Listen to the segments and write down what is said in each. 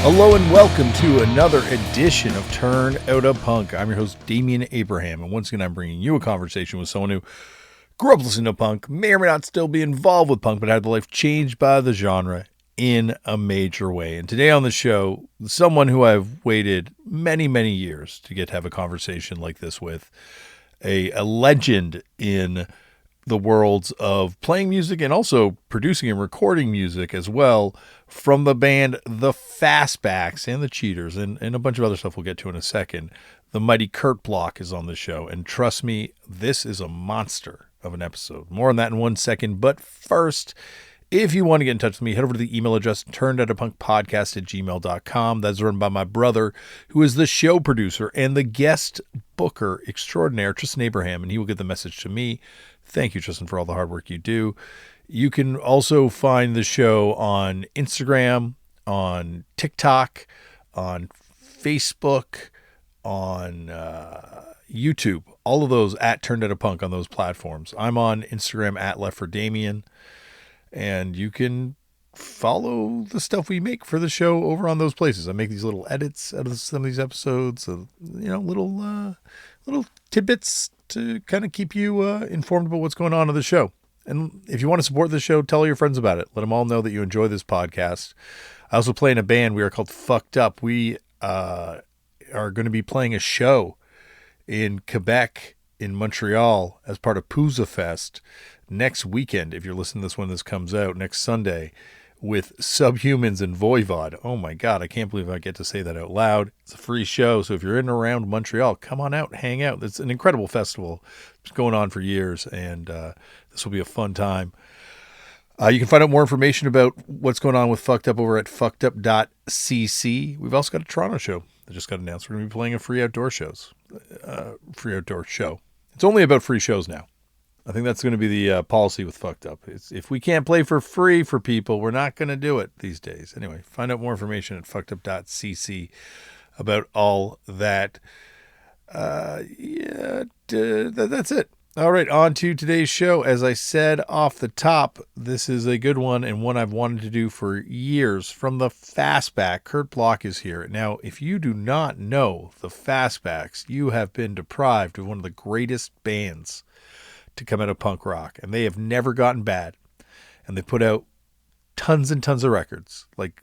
Hello and welcome to another edition of Turned Out a Punk. I'm your host, Damian Abraham, and once again I'm bringing you a conversation with someone who grew up listening to punk, may or may not still be involved with punk, but had their life changed by the genre in a major way. And today on the show, someone who I've waited many, many years to get to have a conversation like this with, a legend in the worlds of playing music and also producing and recording music as well, from the band The Fastbacks and The Cheaters and a bunch of other stuff we'll get to in a second. The mighty Kurt Bloch is on the show, and trust me, this is a monster of an episode. More on that in 1 second, but first, if you want to get in touch with me, head over to the email address turnedoutapunkpodcast@gmail.com. That's run by my brother, who is the show producer and the guest booker extraordinaire, Tristan Abraham, and he will get the message to me. Thank you, Tristan, for all the hard work you do. You can also find the show on Instagram, on TikTok, on Facebook, on YouTube. All of those at Turned Out a Punk on those platforms. I'm on Instagram at Left for Damian, and you can follow the stuff we make for the show over on those places. I make these little edits out of some of these episodes, little tidbits to kind of keep you informed about what's going on in the show. And if you want to support the show, tell your friends about it. Let them all know that you enjoy this podcast. I also play in a band. We are called Fucked Up. We are going to be playing a show in Quebec, in Montreal, as part of Pouza Fest next weekend. If you're listening to this when this comes out, next Sunday, with Subhumans and Voivod. Oh my God, I can't believe I get to say that out loud. It's a free show, so if you're in and around Montreal, come on out, hang out. It's an incredible festival. It's going on for years, and this will be a fun time. You can find out more information about what's going on with Fucked Up over at fuckedup.cc. We've also got a Toronto show that just got announced. We're going to be playing a free outdoor show. It's only about free shows now. I think that's going to be the policy with Fucked Up. If we can't play for free for people, we're not going to do it these days. Anyway, find out more information at fuckedup.cc about all that. That's it. All right, on to today's show. As I said off the top, this is a good one and one I've wanted to do for years. From the Fastback, Kurt Bloch is here. Now, if you do not know the Fastbacks, you have been deprived of one of the greatest bands to come out of punk rock, and they have never gotten bad, and they put out tons and tons of records, like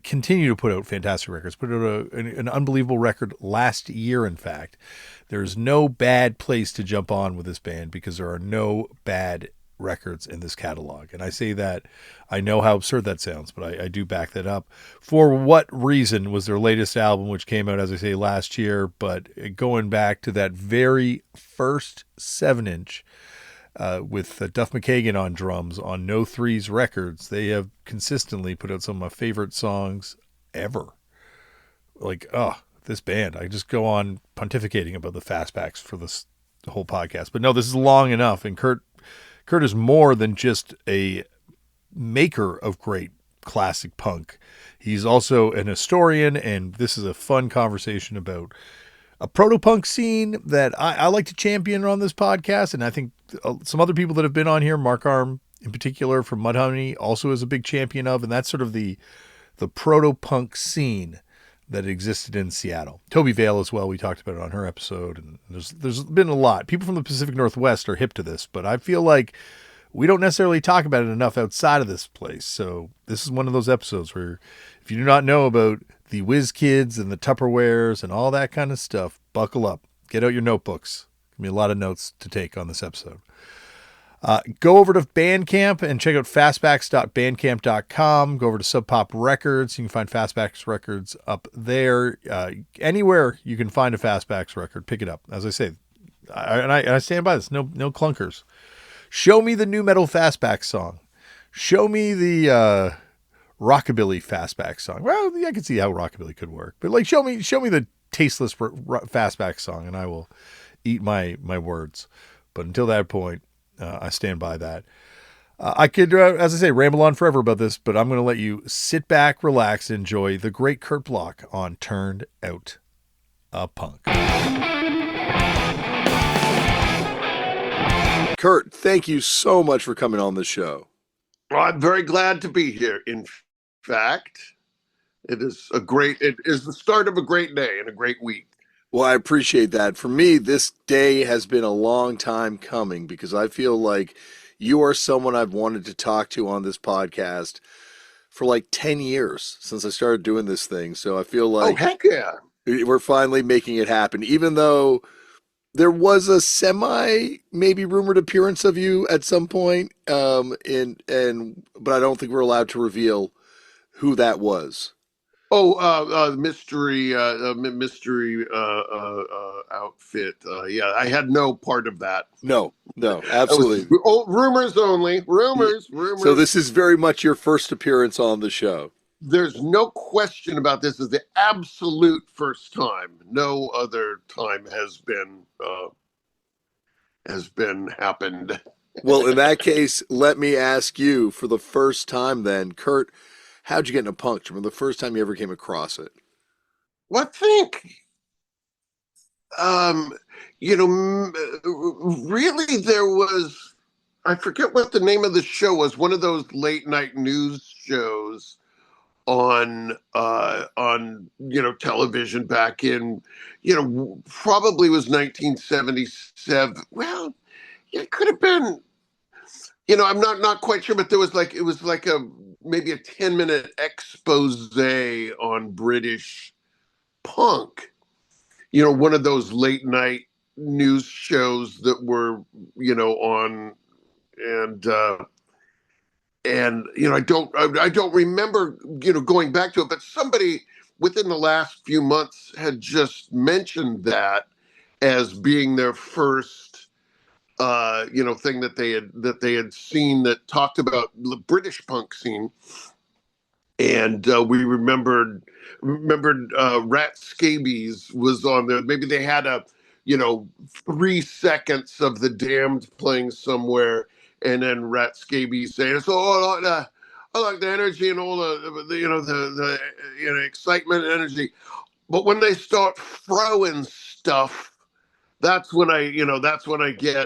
continue to put out fantastic records. Put out an unbelievable record last year. In fact, there's no bad place to jump on with this band because there are no bad records in this catalog. And I say that, I know how absurd that sounds, but I do back that up. For What Reason was their latest album, which came out, as I say, last year, but going back to that very first 7-inch with Duff McKagan on drums on No Threes Records, they have consistently put out some of my favorite songs ever. This band, I just go on pontificating about the Fastbacks for the whole podcast. But no, this is long enough, and Kurt is more than just a maker of great classic punk. He's also an historian, and this is a fun conversation about a proto-punk scene that I like to champion on this podcast, and I think some other people that have been on here, Mark Arm in particular from Mudhoney, also is a big champion of, and that's sort of the proto-punk scene that existed in Seattle. Toby Vale as well, we talked about it on her episode, and there's been a lot. People from the Pacific Northwest are hip to this, but I feel like we don't necessarily talk about it enough outside of this place. So this is one of those episodes where if you do not know about the Whiz Kids and the Tupperwares and all that kind of stuff, buckle up. Get out your notebooks. Give me a lot of notes to take on this episode. Go over to Bandcamp and check out fastbacks.bandcamp.com. Go over to Sub Pop Records. You can find Fastbacks records up there. Anywhere you can find a Fastbacks record, pick it up. As I say, I stand by this. No clunkers. Show me the new metal Fastbacks song. Show me the rockabilly Fastbacks song. Well, I can see how rockabilly could work, but show me the tasteless Fastbacks song, and I will eat my words. But until that point, I stand by that. I could, as I say, ramble on forever about this, but I'm going to let you sit back, relax, and enjoy the great Kurt Bloch on Turned Out a Punk. Kurt, thank you so much for coming on the show. Well, I'm very glad to be here. In fact, It is the start of a great day and a great week. Well, I appreciate that. For me, this day has been a long time coming because I feel like you are someone I've wanted to talk to on this podcast for like 10 years since I started doing this thing. So I feel Oh, like heck yeah. we're finally making it happen, even though there was a semi maybe rumored appearance of you at some point. But I don't think we're allowed to reveal who that was. Oh, mystery outfit. Yeah, I had no part of that. No, no, That was absolutely. rumors only. Rumors, So rumors. this is very much your first appearance on the show. There's no question about this. Is the absolute first time. No other time has been happened. Well, in that case, let me ask you for the first time then, Kurt, how'd you get into punk? Remember the first time you ever came across it? What think? Um, really, there was. I forget what the name of the show was. One of those late night news shows on television back in probably was 1977. Well, it could have been. I'm not quite sure, but it was like a maybe a 10-minute expose on British punk. One of those late night news shows that were on, and I don't remember going back to it, but somebody within the last few months had just mentioned that as being their first thing that they had seen that talked about the British punk scene. And we remembered Rat Scabies was on there. Maybe they had a 3 seconds of the Damned playing somewhere, and then Rat Scabies saying, "So I like the energy and all the excitement and energy." But when they start throwing stuff, that's when I get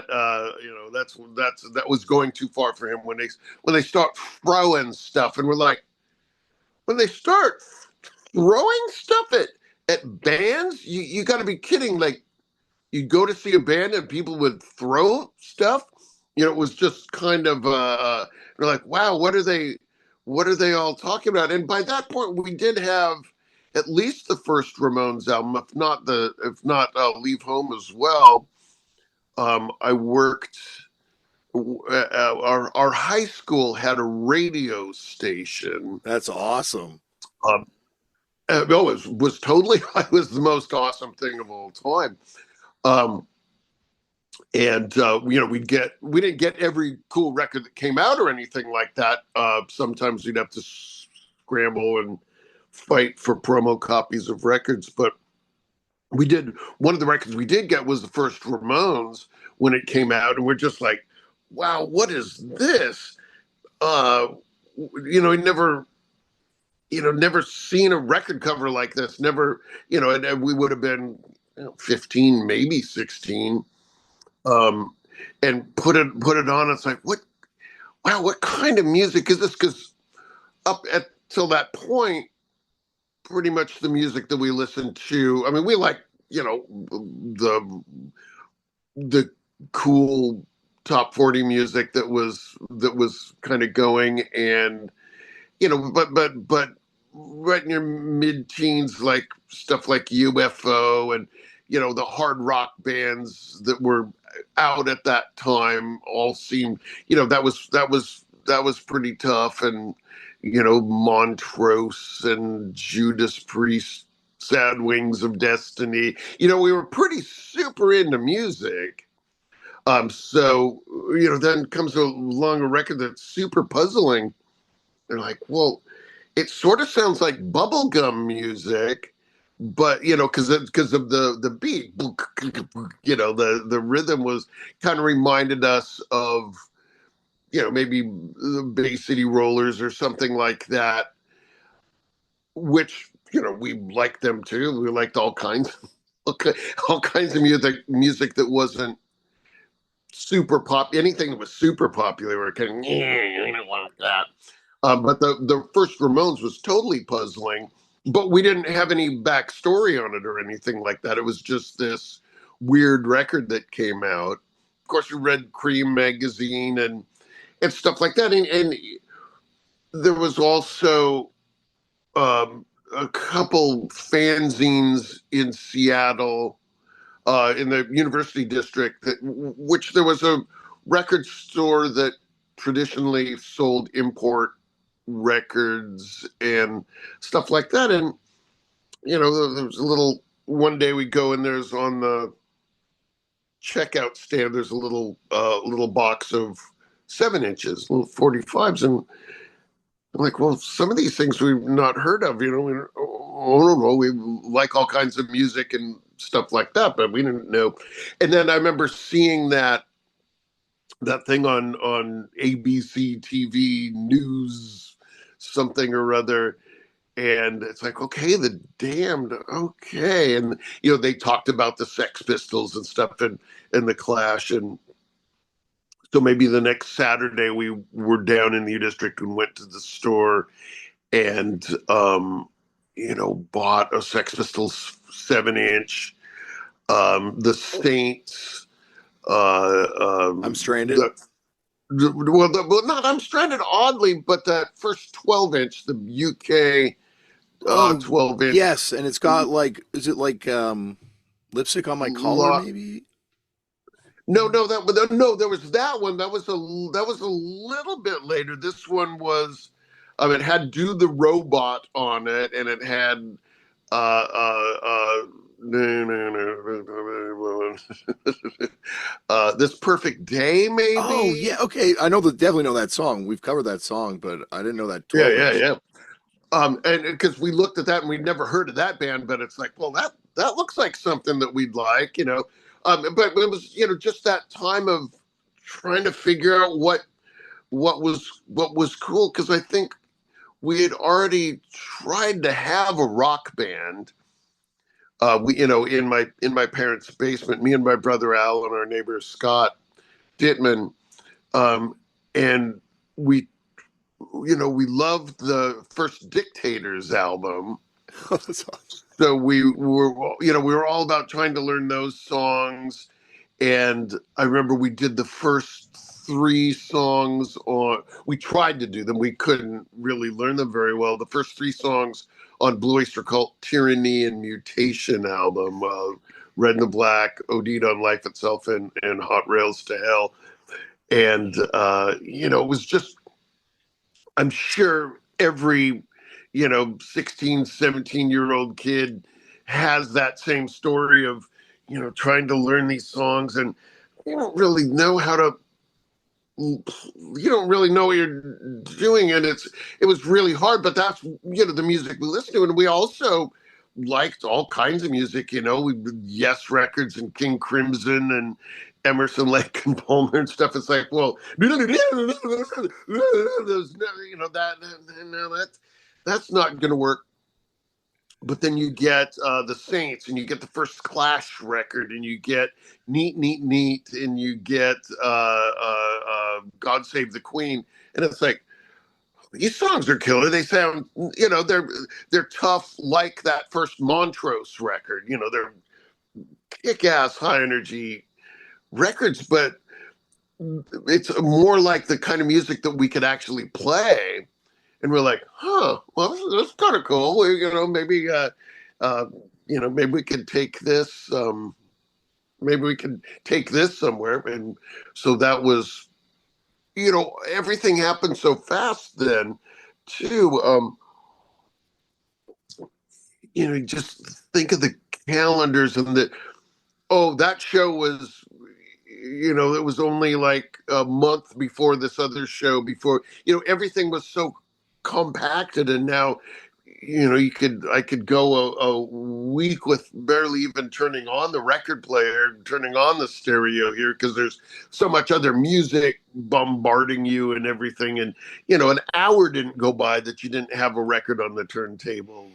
that was going too far for him when they start throwing stuff, and we're like, when they start throwing stuff at bands, you got to be kidding. Like, you go to see a band and people would throw stuff. It was just kind of you're like, wow, what are they all talking about? And by that point, we did have at least the first Ramones album, if not Leave Home as well. I worked. Our high school had a radio station. That's awesome. Um, no, was totally. It was the most awesome thing of all time. Um, and we didn't get every cool record that came out or anything like that. Sometimes we'd have to scramble and fight for promo copies of records, but we did. One of the records we did get was the first Ramones when it came out, and we're just like, wow, what is this? Uh, never never seen a record cover like this. Never, and we would have been 15, maybe 16, and put it on. It's like, wow, what kind of music is this? Because up at till that point, pretty much the music that we listened to. I mean, we like the the cool top 40 music that was kind of going, and but right in your mid-teens, like stuff like UFO and the hard rock bands that were out at that time all seemed that was pretty tough. And Montrose and Judas Priest, Sad Wings of Destiny, we were pretty super into music. So then comes along a record that's super puzzling. They're like, well, it sort of sounds like bubblegum music, but because of the beat, the rhythm was kind of reminded us of maybe the Bay City Rollers or something like that, which we liked them too. We liked all kinds of music that wasn't super pop. Anything that was super popular, we're kind of, yeah, I don't want that. But the first Ramones was totally puzzling. but we didn't have any backstory on it or anything like that. It was just this weird record that came out. Of course, you read Cream magazine and stuff like that, and there was also a couple fanzines in Seattle, in the University District, which there was a record store that traditionally sold import records and stuff like that. And there was a little. One day we go and there's on the checkout stand. There's a little box of 7 inches, little 45s, and I'm like, well, some of these things we've not heard of. I don't know. We like all kinds of music and stuff like that, but we didn't know. And then I remember seeing that thing on ABC TV news, something or other, and it's like, okay, the Damned, okay, and they talked about the Sex Pistols and stuff, and the Clash, and so maybe the next Saturday we were down in the U District and went to the store and bought a Sex Pistols 7-inch, the Saints. I'm Stranded. Well, not I'm Stranded, oddly, but that first 12-inch, the UK 12-inch. Yes, and it's got is it Lipstick on My Collar, maybe? No, there was that one. That was a little bit later. This one was, it had Do the Robot on it, and it had This Perfect Day, maybe. Oh yeah, okay. I definitely know that song. We've covered that song, but I didn't know that. Yeah. And because we looked at that and we'd never heard of that band, but it's like, well, that looks like something that we'd like, But it was, just that time of trying to figure out what was cool, because I think we had already tried to have a rock band. In my parents' basement, me and my brother Al and our neighbor Scott Dittman, and we loved the first Dictators album. That's awesome. So we were all about trying to learn those songs, and I remember we did the first 3 songs we tried to do them. We couldn't really learn them very well. The first 3 songs on Blue Oyster Cult Tyranny and Mutation album, Red and the Black, OD'd on Life Itself, and Hot Rails to Hell. And, it was just, I'm sure every, 16, 17-year-old kid has that same story of, trying to learn these songs, and you don't really know what you're doing, and it was really hard, but that's the music we listened to. And we also liked all kinds of music, we Yes Records and King Crimson and Emerson, Lake and Palmer and stuff. It's like, well, that's not gonna work. But then you get the Saints, and you get the first Clash record, and you get Neat, and you get God Save the Queen, and it's like, these songs are killer. They sound, they're tough, like that first Montrose record. They're kick-ass, high-energy records, but it's more like the kind of music that we could actually play. And we're like, well, that's kind of cool. Maybe, maybe we could take this. Maybe we could take this somewhere. And so that was, everything happened so fast then, too. Just think of the calendars and that show was, it was only like a month before this other show. Before everything was so compacted, and now I could go a week with barely even turning on the record player, turning on the stereo here, because there's so much other music bombarding you and everything. And an hour didn't go by that you didn't have a record on the turntable.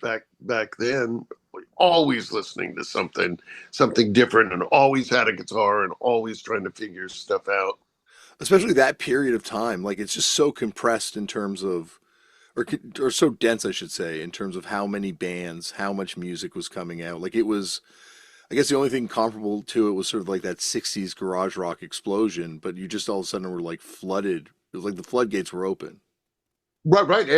Back then, always listening to something different, and always had a guitar, and always trying to figure stuff out. Especially that period of time, it's just so compressed in terms of, or so dense, I should say, in terms of how many bands, how much music was coming out. Like it was, I guess the only thing comparable to it was sort of like that '60s garage rock explosion, but you just all of a sudden were like flooded. It was like the floodgates were open. Right,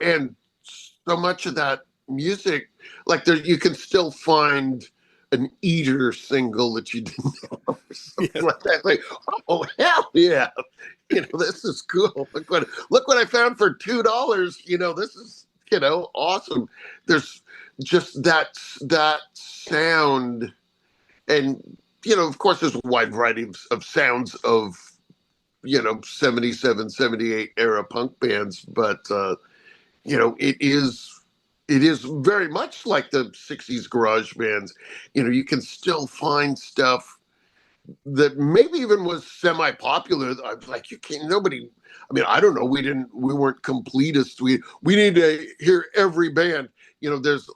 and so much of that music, like there, you can still find an Eater single that you didn't know or something Yeah. like that. Like, oh hell yeah, this is cool. Look what I found for $2. This is awesome. There's just that sound, and of course, there's a wide variety of sounds of 77, 78 era punk bands, but it is very much like the 60s garage bands. You can still find stuff that maybe even was semi-popular. Like, you can't, nobody, I mean, I don't know, we weren't completists. We need to hear every band. There's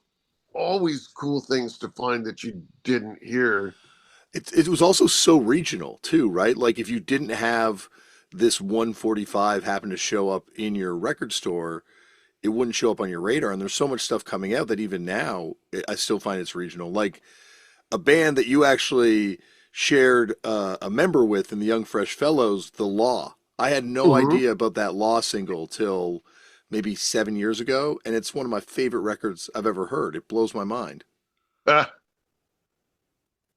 always cool things to find that you didn't hear. It was also so regional too, right? Like if you didn't have this 145 happen to show up in your record store, it wouldn't show up on your radar. And there's so much stuff coming out that even now I still find it's regional. Like a band that you actually shared a member with in the Young Fresh Fellows, The Law. I had no Mhm. idea about that Law single till maybe 7 years ago, and it's one of my favorite records I've ever heard. It blows my mind. Uh,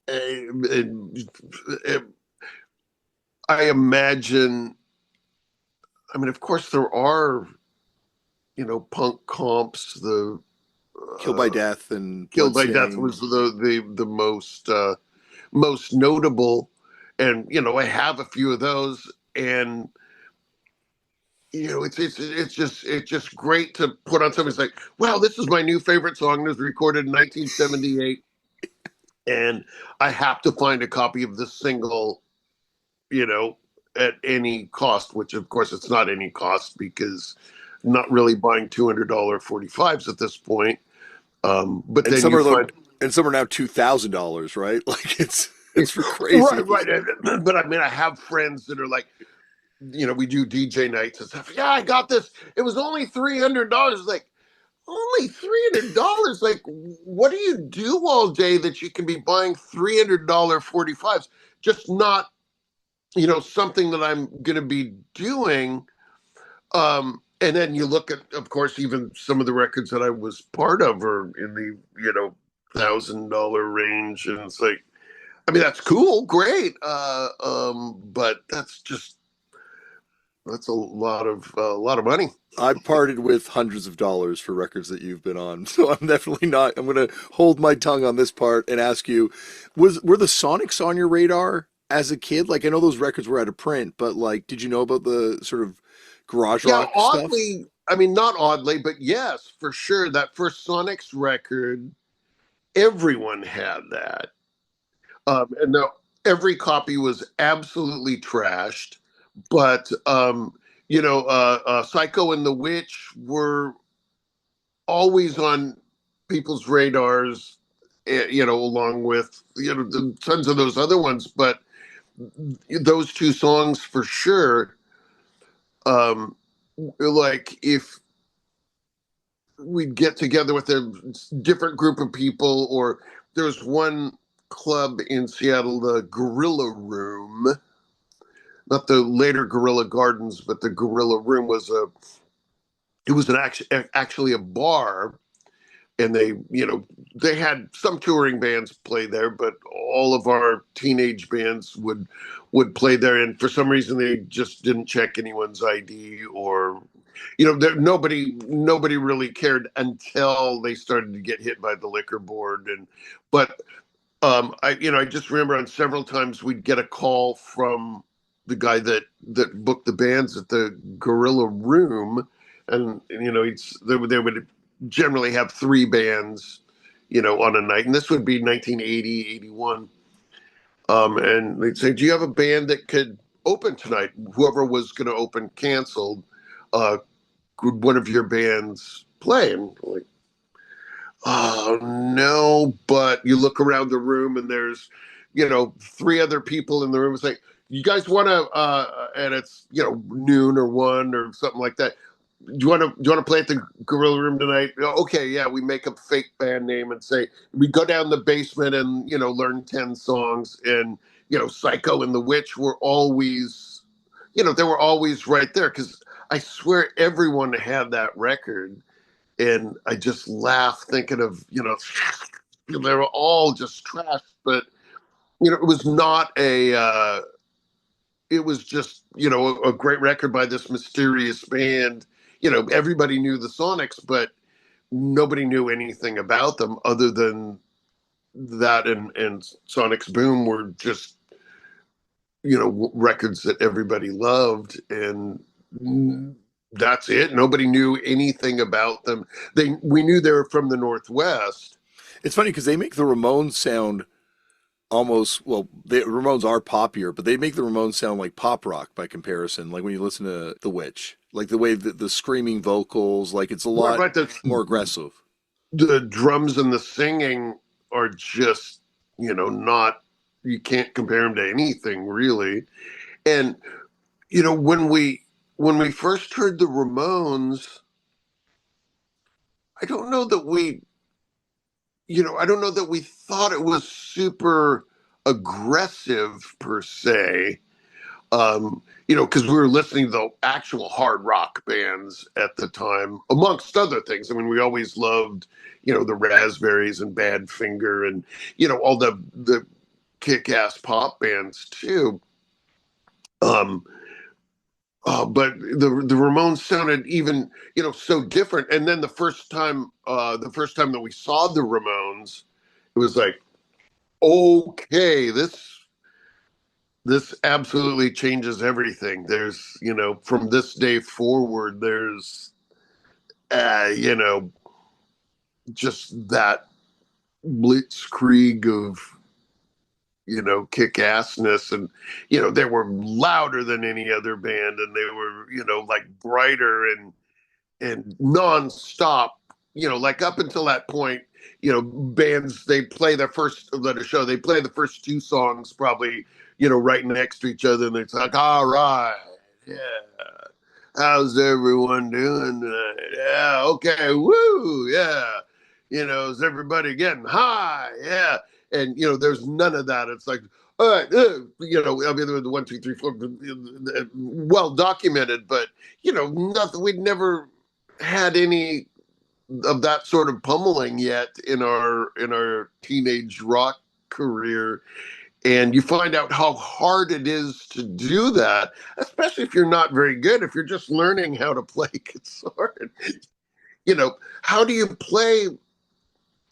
and, I imagine. I mean, of course, there are punk comps. The Killed by uh, Death and Killed by Death was Bloodstained. the most notable, and I have a few of those, and it's just great to put on something. It's like, wow, this is my new favorite song. It was recorded in 1978, and I have to find a copy of this single, you know, at any cost. Which of course it's not any cost, because I'm not really buying $200 45s at this point. But And then some you are the find. and some are now $2,000, right? Like it's for Right, crazy. right. But I mean, I have friends that are like, we do DJ nights and stuff. Yeah, I got this. It was only $300. Like, only $300? Like, what do you do all day that you can be buying $300 45s? Just not, something that I'm going to be doing. And then you look at, of course, even some of the records that I was part of are in the, $1,000 range. And it's like, I mean, that's cool, great. But that's a lot of money. I parted with hundreds of dollars for records that you've been on, so I'm definitely not. I'm going to hold my tongue on this part and ask you: were the Sonics on your radar as a kid? Like I know those records were out of print, but like, did you know about the sort of garage Yeah, rock stuff? oddly, I mean, not oddly, but yes, for sure. That first Sonics record, everyone had that. And now every copy was absolutely trashed. But, Psycho and the Witch were always on people's radars, along with, tons of those other ones. But those two songs for sure, um, like if we'd get together with a different group of people, or there's one club in Seattle, the Gorilla Room, not the later Gorilla Gardens, but the Gorilla Room was actually a bar, and they had some touring bands play there, but all of our teenage bands would play there, and for some reason they just didn't check anyone's ID, or nobody really cared until they started to get hit by the liquor board. But I just remember on several times we'd get a call from the guy that booked the bands at the Gorilla Room, and they would generally have three bands, on a night, and this would be 1980, 81. And they'd say, "Do you have a band that could open tonight?" Whoever was going to open canceled. Could one of your bands play? And like, oh no, but you look around the room and there's, three other people in the room. It's like, you guys want to, and it's, noon or one or something like that. do you want to play at the Gorilla Room tonight? Okay, yeah. We make a fake band name and say we go down the basement and learn 10 songs, and Psycho and the Witch were always, they were always right there, because I swear everyone had that record, and I just laugh thinking of they were all just trash, but it was not a. It was just a great record by this mysterious band. Everybody knew the Sonics, but nobody knew anything about them other than that, and Sonic's Boom were just records that everybody loved, and that's it. Nobody knew anything about them. We knew they were from the Northwest. It's funny because they make the Ramones sound almost, well, the Ramones are poppier, but they make the Ramones sound like pop rock by comparison. Like when you listen to The Witch, like the way the screaming vocals, like it's a lot more aggressive. The drums and the singing are just, not, you can't compare them to anything really. And, when we first heard the Ramones, I don't know that we thought it was super aggressive per se. Because we were listening to the actual hard rock bands at the time, amongst other things. I mean, we always loved, the Raspberries and Badfinger and, all the kick-ass pop bands too. But the Ramones sounded even, so different. And then the first time that we saw the Ramones, it was like, okay, this absolutely changes everything. There's, from this day forward, there's, just that blitzkrieg of, kick-assness, and they were louder than any other band, and they were like brighter and non-stop, like up until that point, bands, they play their first let a show, they play the first two songs probably right next to each other, and it's like, all right, yeah, how's everyone doing tonight? Yeah, okay, woo, yeah, is everybody getting high? Yeah. And there's none of that. It's like, all right, I mean, the 1, 2, 3, 4, well documented, but nothing. We'd never had any of that sort of pummeling yet in our teenage rock career. And you find out how hard it is to do that, especially if you're not very good. If you're just learning how to play guitar, how do you play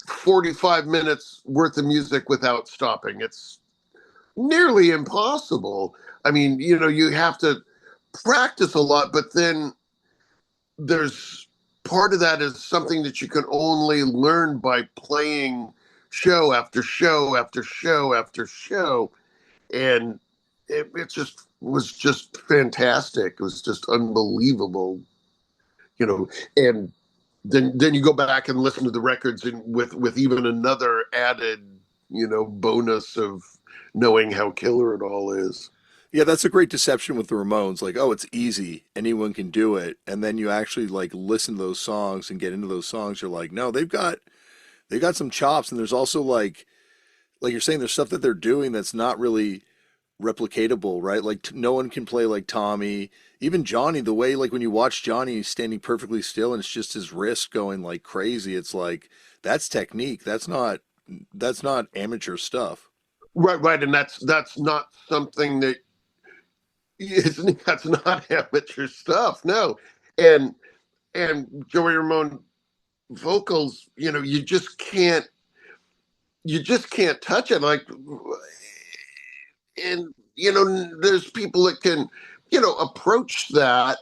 45 minutes worth of music without stopping? It's nearly impossible. I mean, you have to practice a lot, but then there's part of that is something that you can only learn by playing show after show after show after show. And it just was just fantastic. It was just unbelievable, and then you go back and listen to the records with even another added, bonus of knowing how killer it all is. Yeah, that's a great deception with the Ramones. Like, oh, it's easy. Anyone can do it. And then you actually like listen to those songs and get into those songs. You're like, no, they've got some chops. And there's also like you're saying, there's stuff that they're doing that's not really replicatable, right? Like no one can play like Tommy, even Johnny. The way like when you watch Johnny, he's standing perfectly still, and it's just his wrist going like crazy. It's like that's technique. That's not amateur stuff. Right, and that's not something that that's not amateur stuff. No, and Joey Ramone vocals, you just can't touch it. Like, and there's people that can approach that,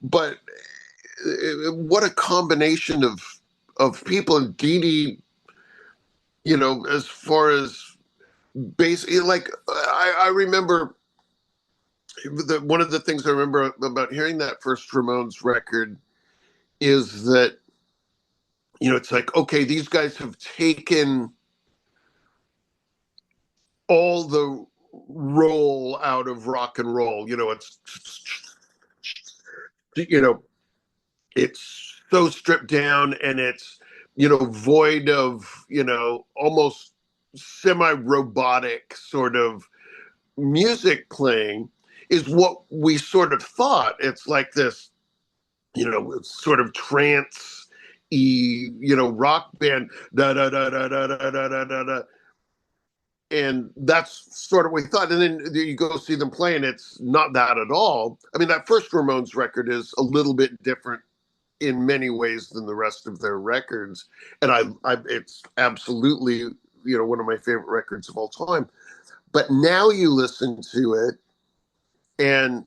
but what a combination of people. And Dee Dee, as far as basically, like, I remember one of the things I remember about hearing that first Ramones record is that it's like, okay, these guys have taken all the roll out of rock and roll. It's it's so stripped down, and it's, void of, almost semi-robotic sort of music playing, is what we sort of thought. It's like this, sort of trance rock band, da da da da da da da da da da. And that's sort of what we thought. And then you go see them play, and it's not that at all. I mean, that first Ramones record is a little bit different in many ways than the rest of their records, and it's absolutely, one of my favorite records of all time. But now you listen to it, and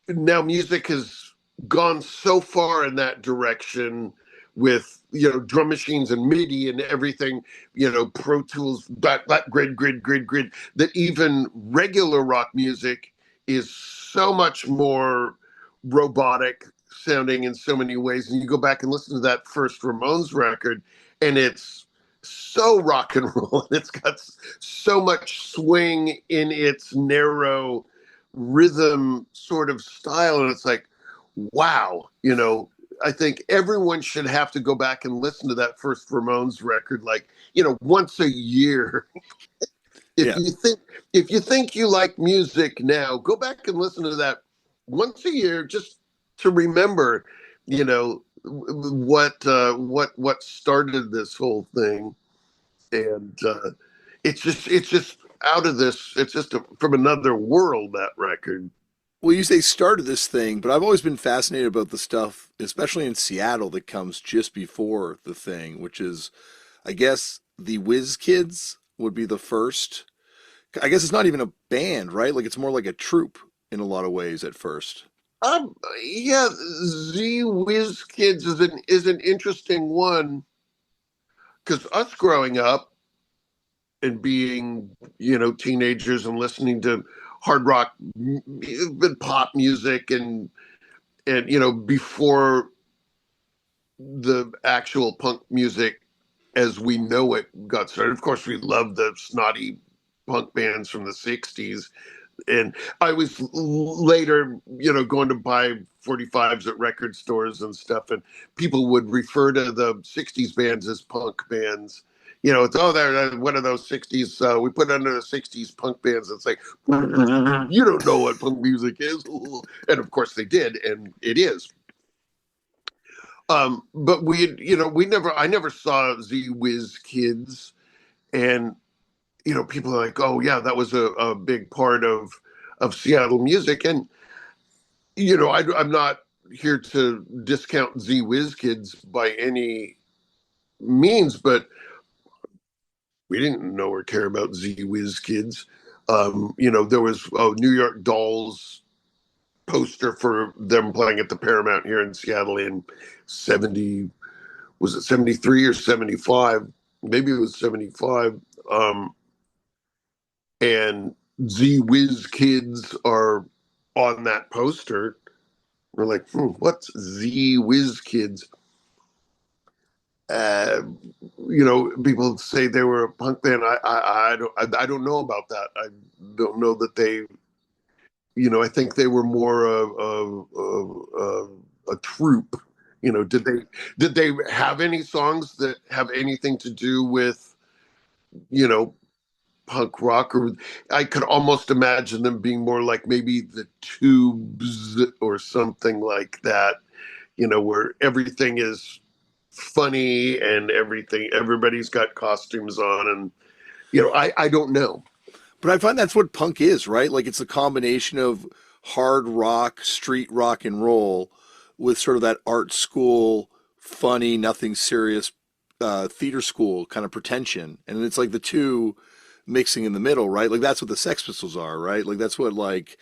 now music has gone so far in that direction with, drum machines and MIDI and everything, Pro Tools, that grid, that even regular rock music is so much more robotic sounding in so many ways. And you go back and listen to that first Ramones record, and it's so rock and roll, and it's got so much swing in its narrow rhythm sort of style, and it's like, wow, I think everyone should have to go back and listen to that first Ramones record, like, once a year. if Yeah. you think if you think you like music now, go back and listen to that once a year, just to remember, what started this whole thing. And it's just out of this. It's just from another world, that record. Well, you say started this thing, but I've always been fascinated about the stuff, especially in Seattle, that comes just before the thing, which is, I guess, the Whiz Kids would be the first. I guess it's not even a band, right? Like it's more like a troupe in a lot of ways at first. Yeah, Z Whiz Kids is an interesting one, because us growing up and being, teenagers and listening to hard rock and pop music, and before the actual punk music as we know it got started. Of course, we loved the snotty punk bands from the 60s. And I was later, going to buy 45s at record stores and stuff, and people would refer to the 60s bands as punk bands. It's, oh, they're one of those 60s. We put under the 60s punk bands. It's like, you don't know what punk music is. And of course they did, and it is. But I never saw Z Whiz Kids, and people are like, oh yeah, that was a big part of Seattle music, and I'm not here to discount Z Whiz Kids by any means, but we didn't know or care about Z Whiz Kids. There was a New York Dolls poster for them playing at the Paramount here in Seattle in 70, was it 73 or 75? Maybe it was 75. And Z Whiz Kids are on that poster. We're like, what's Z Whiz Kids? Uh, People say they were a punk band. I don't know about that. I don't know that they. I think they were more a troupe. Did they have any songs that have anything to do with you know punk rock? Or I could almost imagine them being more like maybe the Tubes or something like that, where everything is funny and everybody's got costumes on, and I don't know. But I find that's what punk is, right? Like it's a combination of hard rock, street rock and roll with sort of that art school, funny, nothing serious, theater school kind of pretension. And it's like the two mixing in the middle, right? Like that's what the Sex Pistols are, right? Like that's what like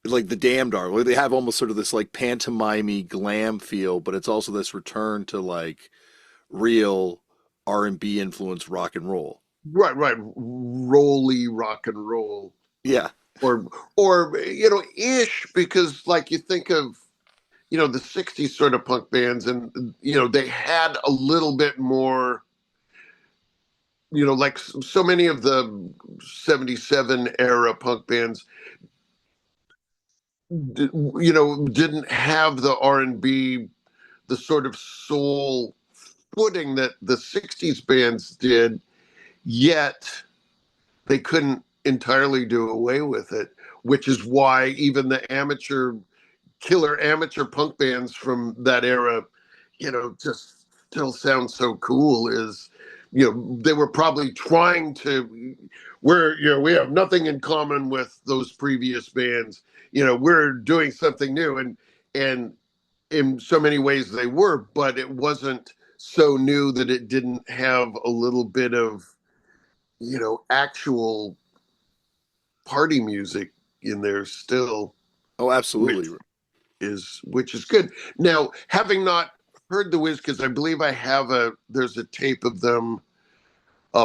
the Damned are. Like they have almost sort of this like pantomime glam feel, but it's also this return to like real R&B influenced rock and roll. Right, rolly rock and roll, Yeah. or ish, because like you think of the 60s sort of punk bands, and they had a little bit more, like so many of the 77 era punk bands didn't have the R&B, the sort of soul footing that the 60s bands did, yet they couldn't entirely do away with it, which is why even the killer amateur punk bands from that era, just still sound so cool. They were probably trying to, we have nothing in common with those previous bands. We're doing something new, and in so many ways they were, but it wasn't so new that it didn't have a little bit of, actual party music in there still. Oh, absolutely. Which is good. Now, having not heard the Wiz, because I believe there's a tape of them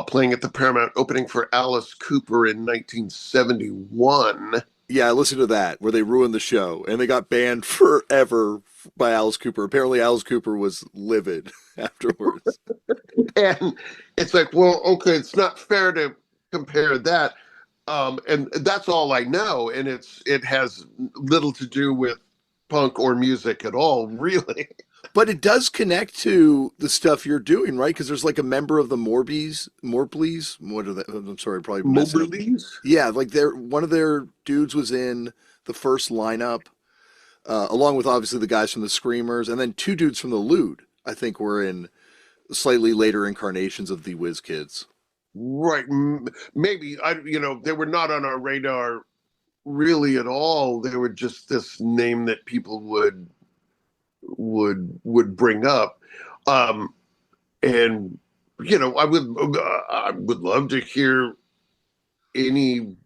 playing at the Paramount opening for Alice Cooper in 1971. Yeah, I listened to that where they ruined the show and they got banned forever by Alice Cooper. Apparently, Alice Cooper was livid afterwards. And it's like, well, okay, it's not fair to compare that. And that's all I know. And it has little to do with punk or music at all, really. But it does connect to the stuff you're doing, right? Because there's like a member of the Morbies. What are they? I'm sorry, probably Morbies? Yeah, like one of their dudes was in the first lineup, along with obviously the guys from the Screamers, and then two dudes from the Lewd, I think, were in slightly later incarnations of the Whiz Kids. Right. Maybe they were not on our radar really at all. They were just this name that people would bring up, and I would love to hear anything.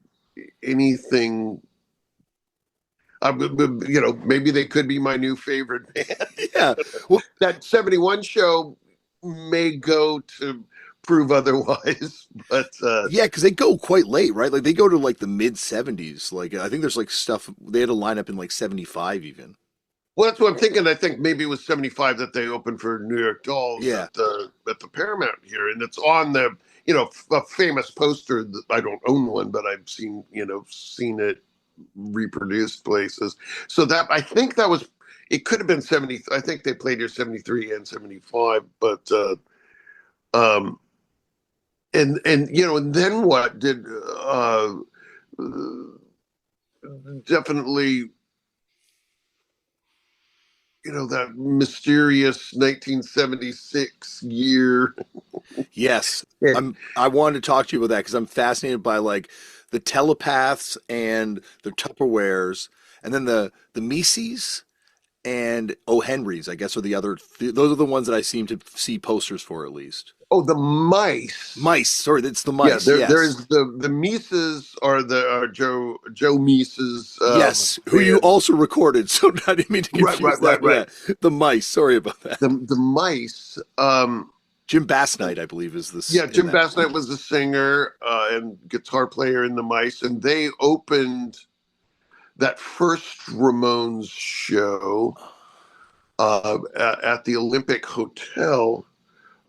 Maybe they could be my new favorite band. Yeah, well, that 71 show may go to prove otherwise, but yeah, because they go quite late, right? Like they go to like the mid 70s. Like I think there's like stuff they had a lineup in like 75 even. Well, that's what I'm thinking. I think maybe it was 75 that they opened for New York Dolls at the Paramount here, and it's on the a famous poster that I don't own one, but I've seen it reproduced places. So that I think that was it could have been 70. I think they played here 73 and 75, but and then what did definitely. That mysterious 1976 year. Yes. I wanted to talk to you about that because I'm fascinated by like the telepaths and the Tupperwares and then the Mises and O. Henrys, I guess, are the other those are the ones that I seem to see posters for at least. Oh, the Mice. Mice. Sorry, it's the Mice. Yeah, yes. there's the Mises are Joe Mises. Yes, who you also recorded. So I didn't mean to confuse that. Right. The Mice. Sorry about that. The Mice. Jim Bassnight, I believe, is the Jim Bassnight was the singer and guitar player in the Mice, and they opened that first Ramones show at the Olympic Hotel.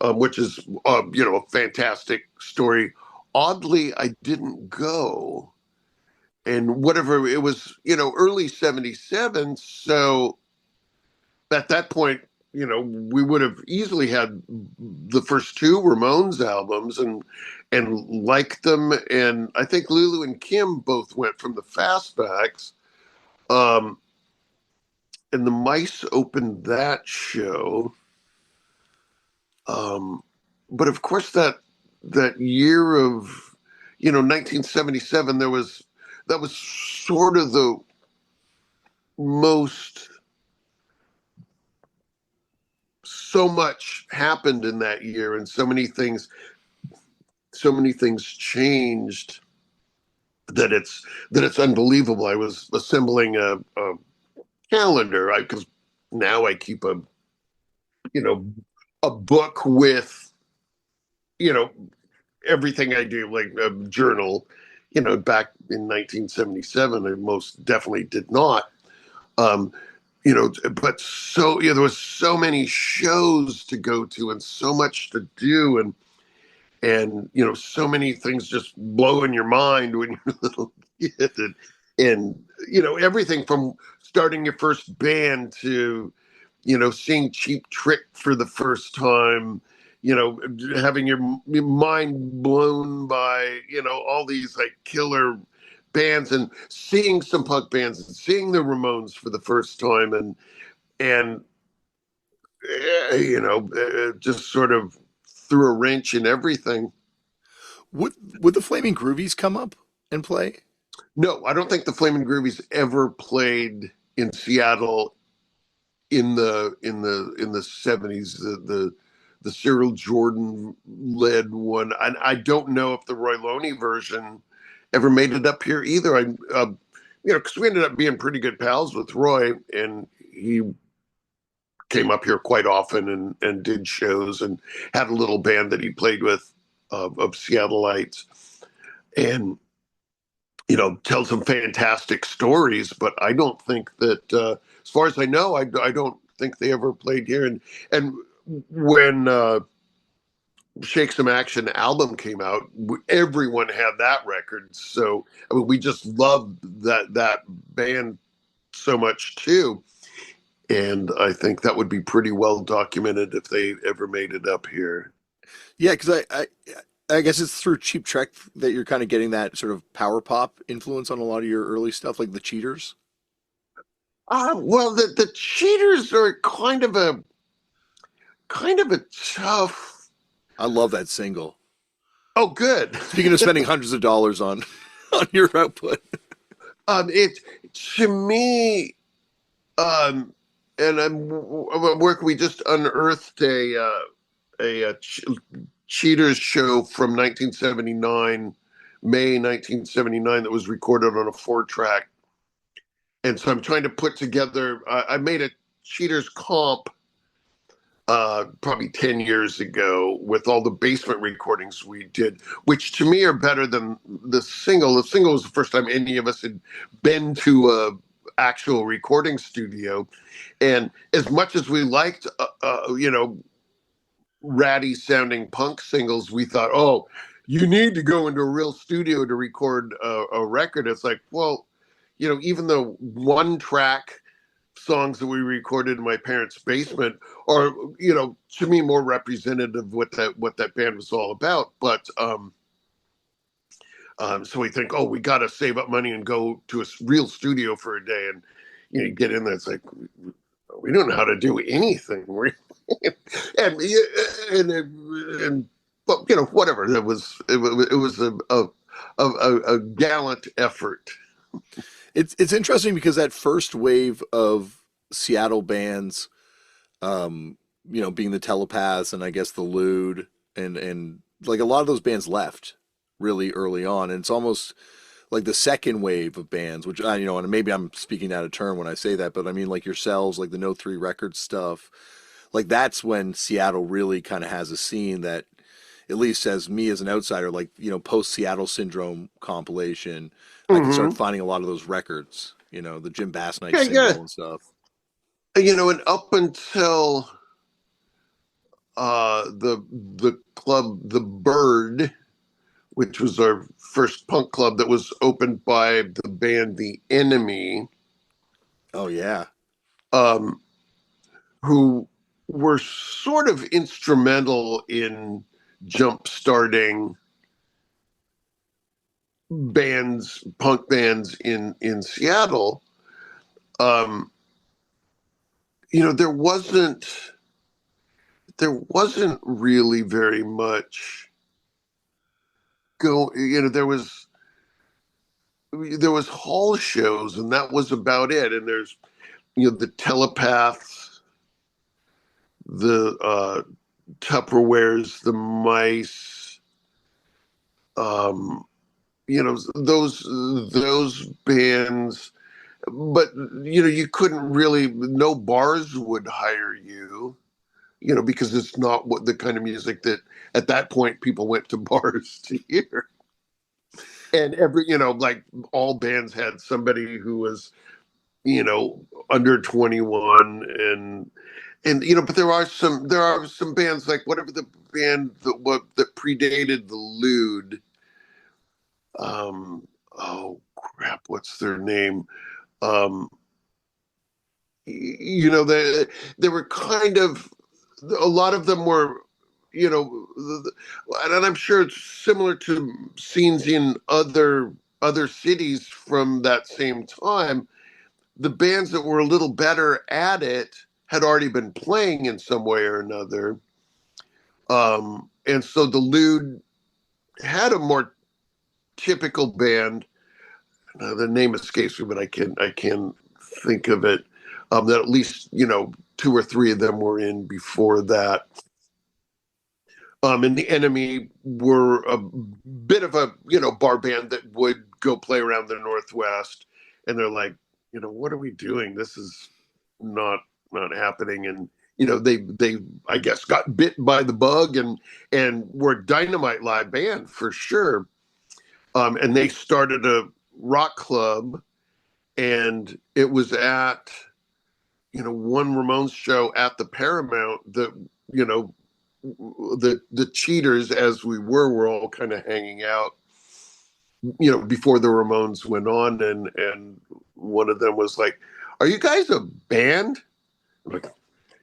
Which is, a fantastic story. Oddly, I didn't go. And whatever, it was, early 77. So at that point, we would have easily had the first two Ramones albums and liked them. And I think Lulu and Kim both went from the Fastbacks. And the Mice opened that show. But of course, that year of 1977, that was sort of the most. So much happened in that year, and so many things changed that it's unbelievable. I was assembling a calendar because now I keep a book with, everything I do, like a journal, back in 1977, I most definitely did not. But there was so many shows to go to and so much to do and so many things just blow in your mind when you're a little kid. And, everything from starting your first band to, seeing Cheap Trick for the first time, having your mind blown by, all these like killer bands, and seeing some punk bands and seeing the Ramones for the first time, and just sort of threw a wrench in everything. Would the Flaming Groovies come up and play? No, I don't think the Flamin' Groovies ever played in Seattle in the 70s. The Cyril Jordan led one. I don't know if the Roy Loney version ever made it up here either. Because we ended up being pretty good pals with Roy, and he came up here quite often and did shows and had a little band that he played with of Seattleites, and tell some fantastic stories. But I don't think that, as far as I know, I don't think they ever played here. And when Shake Some Action album came out, everyone had that record. So I mean, we just loved that band so much too. And I think that would be pretty well documented if they ever made it up here. Yeah, because I guess it's through Cheap Trick that you're kind of getting that sort of power pop influence on a lot of your early stuff, like the Cheaters. Well, the Cheaters are kind of a tough. I love that single. Oh, good. Speaking of spending hundreds of dollars on your output, It to me, and I'm working. We just unearthed a Cheaters show from 1979, May 1979, that was recorded on a 4-track. And so I'm trying to put together. I made a Cheaters comp probably 10 years ago with all the basement recordings we did, which to me are better than the single. The single was the first time any of us had been to a actual recording studio. And as much as we liked, ratty sounding punk singles, we thought, oh, you need to go into a real studio to record a record. It's like, well, even the 1-track songs that we recorded in my parents' basement are, to me, more representative of what that band was all about. But so we think, oh, we got to save up money and go to a real studio for a day. And you get in there, it's like, we don't know how to do anything. and but whatever. It was a gallant effort. it's interesting because that first wave of Seattle bands, being the Telepaths and I guess the Lewd and like a lot of those bands left really early on, and it's almost like the second wave of bands, which and maybe I'm speaking out of turn when I say that, but I mean like yourselves, like the No 3 Records stuff, like that's when Seattle really kind of has a scene that, at least as me as an outsider, like post Seattle Syndrome compilation, I can start finding a lot of those records, the Jim Bass Night single and stuff. And up until the club, the Bird, which was our first punk club that was opened by the band The Enemy. Oh yeah. Who were sort of instrumental in jump-starting bands, punk bands in Seattle. There wasn't really very much there was hall shows, and that was about it. And there's the Telepaths, the Tupperwares, the Mice, those bands. But you couldn't really, no bars would hire you, because it's not what the kind of music that at that point people went to bars to hear. And like all bands had somebody who was, under 21, and but there are some bands, like whatever the band that predated the Lewd. Oh crap, what's their name? Um, you know, they were kind of, a lot of them were, you know, and I'm sure it's similar to scenes in other cities from that same time. The bands that were a little better at it had already been playing in some way or another. And so the Lude had a more typical band. The name escapes me, but I can think of it. That at least, you know, two or three of them were in before that. And the Enemy were a bit of a, you know, bar band that would go play around the Northwest, and they're like, you know, what are we doing? This is not happening. And you know, they I guess got bit by the bug, and were a dynamite live band for sure. And they started a rock club, and it was at, you know, one Ramones show at the Paramount that, you know, the cheaters, as we were all kind of hanging out, you know, before the Ramones went on, and one of them was like, "Are you guys a band?" I'm like,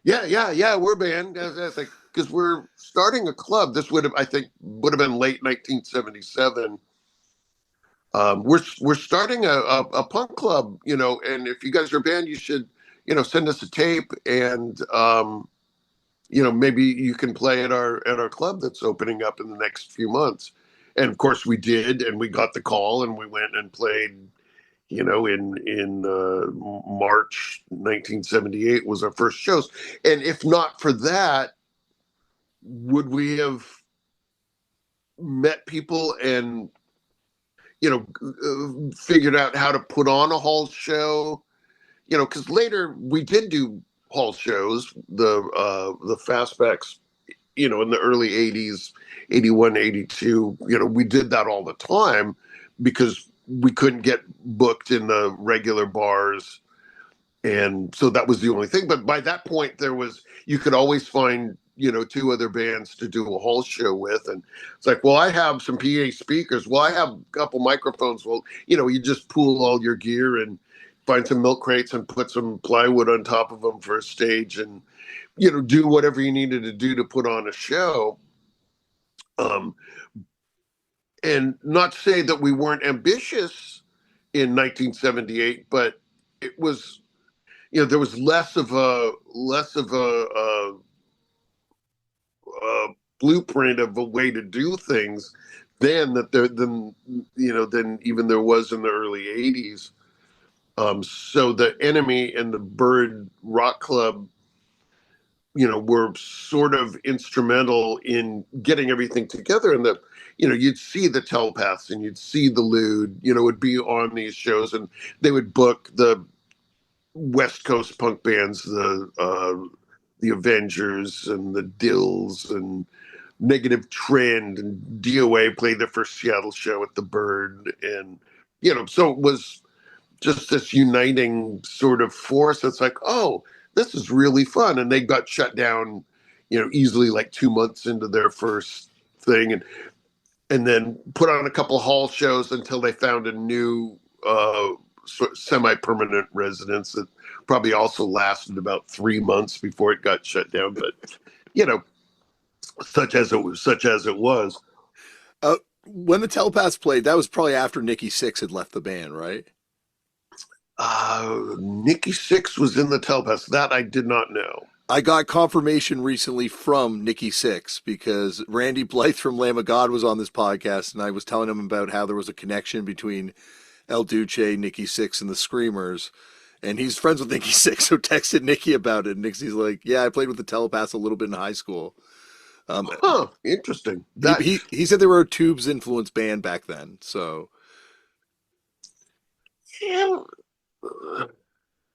yeah, we're a band. That's like, because we're starting a club. This I think would have been late 1977. We're starting a punk club, you know, and if you guys are a band, you should, you know, send us a tape, and you know, maybe you can play at our club that's opening up in the next few months. And of course we did, and we got the call, and we went and played, you know, in March 1978 was our first shows. And if not for that, would we have met people and, you know, figured out how to put on a hall show? You know, because later we did do hall shows, the Fastbacks, you know, in the early 80s, 81, 82, you know, we did that all the time because we couldn't get booked in the regular bars. And so that was the only thing. But by that point, you could always find, you know, two other bands to do a hall show with. And it's like, well, I have some PA speakers. Well, I have a couple microphones. Well, you know, you just pool all your gear and find some milk crates and put some plywood on top of them for a stage, and, you know, do whatever you needed to do to put on a show. And not to say that we weren't ambitious in 1978, but it was, you know, there was less of a blueprint of a way to do things then than you know, than even there was in the early 80s. So the Enemy and the Bird Rock Club, you know, were sort of instrumental in getting everything together. And the, you know, you'd see the Telepaths and you'd see the Lude, you know, would be on these shows, and they would book the West Coast punk bands, the Avengers and the Dills and Negative Trend, and DOA played their first Seattle show at the Bird. And, you know, so it was just this uniting sort of force. It's like, oh, this is really fun. And they got shut down, you know, easily like 2 months into their first thing, and then put on a couple hall shows until they found a new semi-permanent residence that probably also lasted about 3 months before it got shut down. But, you know, such as it was. When the Telepaths played, that was probably after Nikki Sixx had left the band, right? Nikki Sixx was in the Telepaths. That I did not know. I got confirmation recently from Nikki Sixx because Randy Blythe from Lamb of God was on this podcast, and I was telling him about how there was a connection between El Duce, Nikki Sixx, and the Screamers. And he's friends with Nikki Sixx, so texted Nikki about it. And Nikki's like, yeah, I played with the Telepaths a little bit in high school. Interesting. He said they were a Tubes influenced band back then. So, yeah.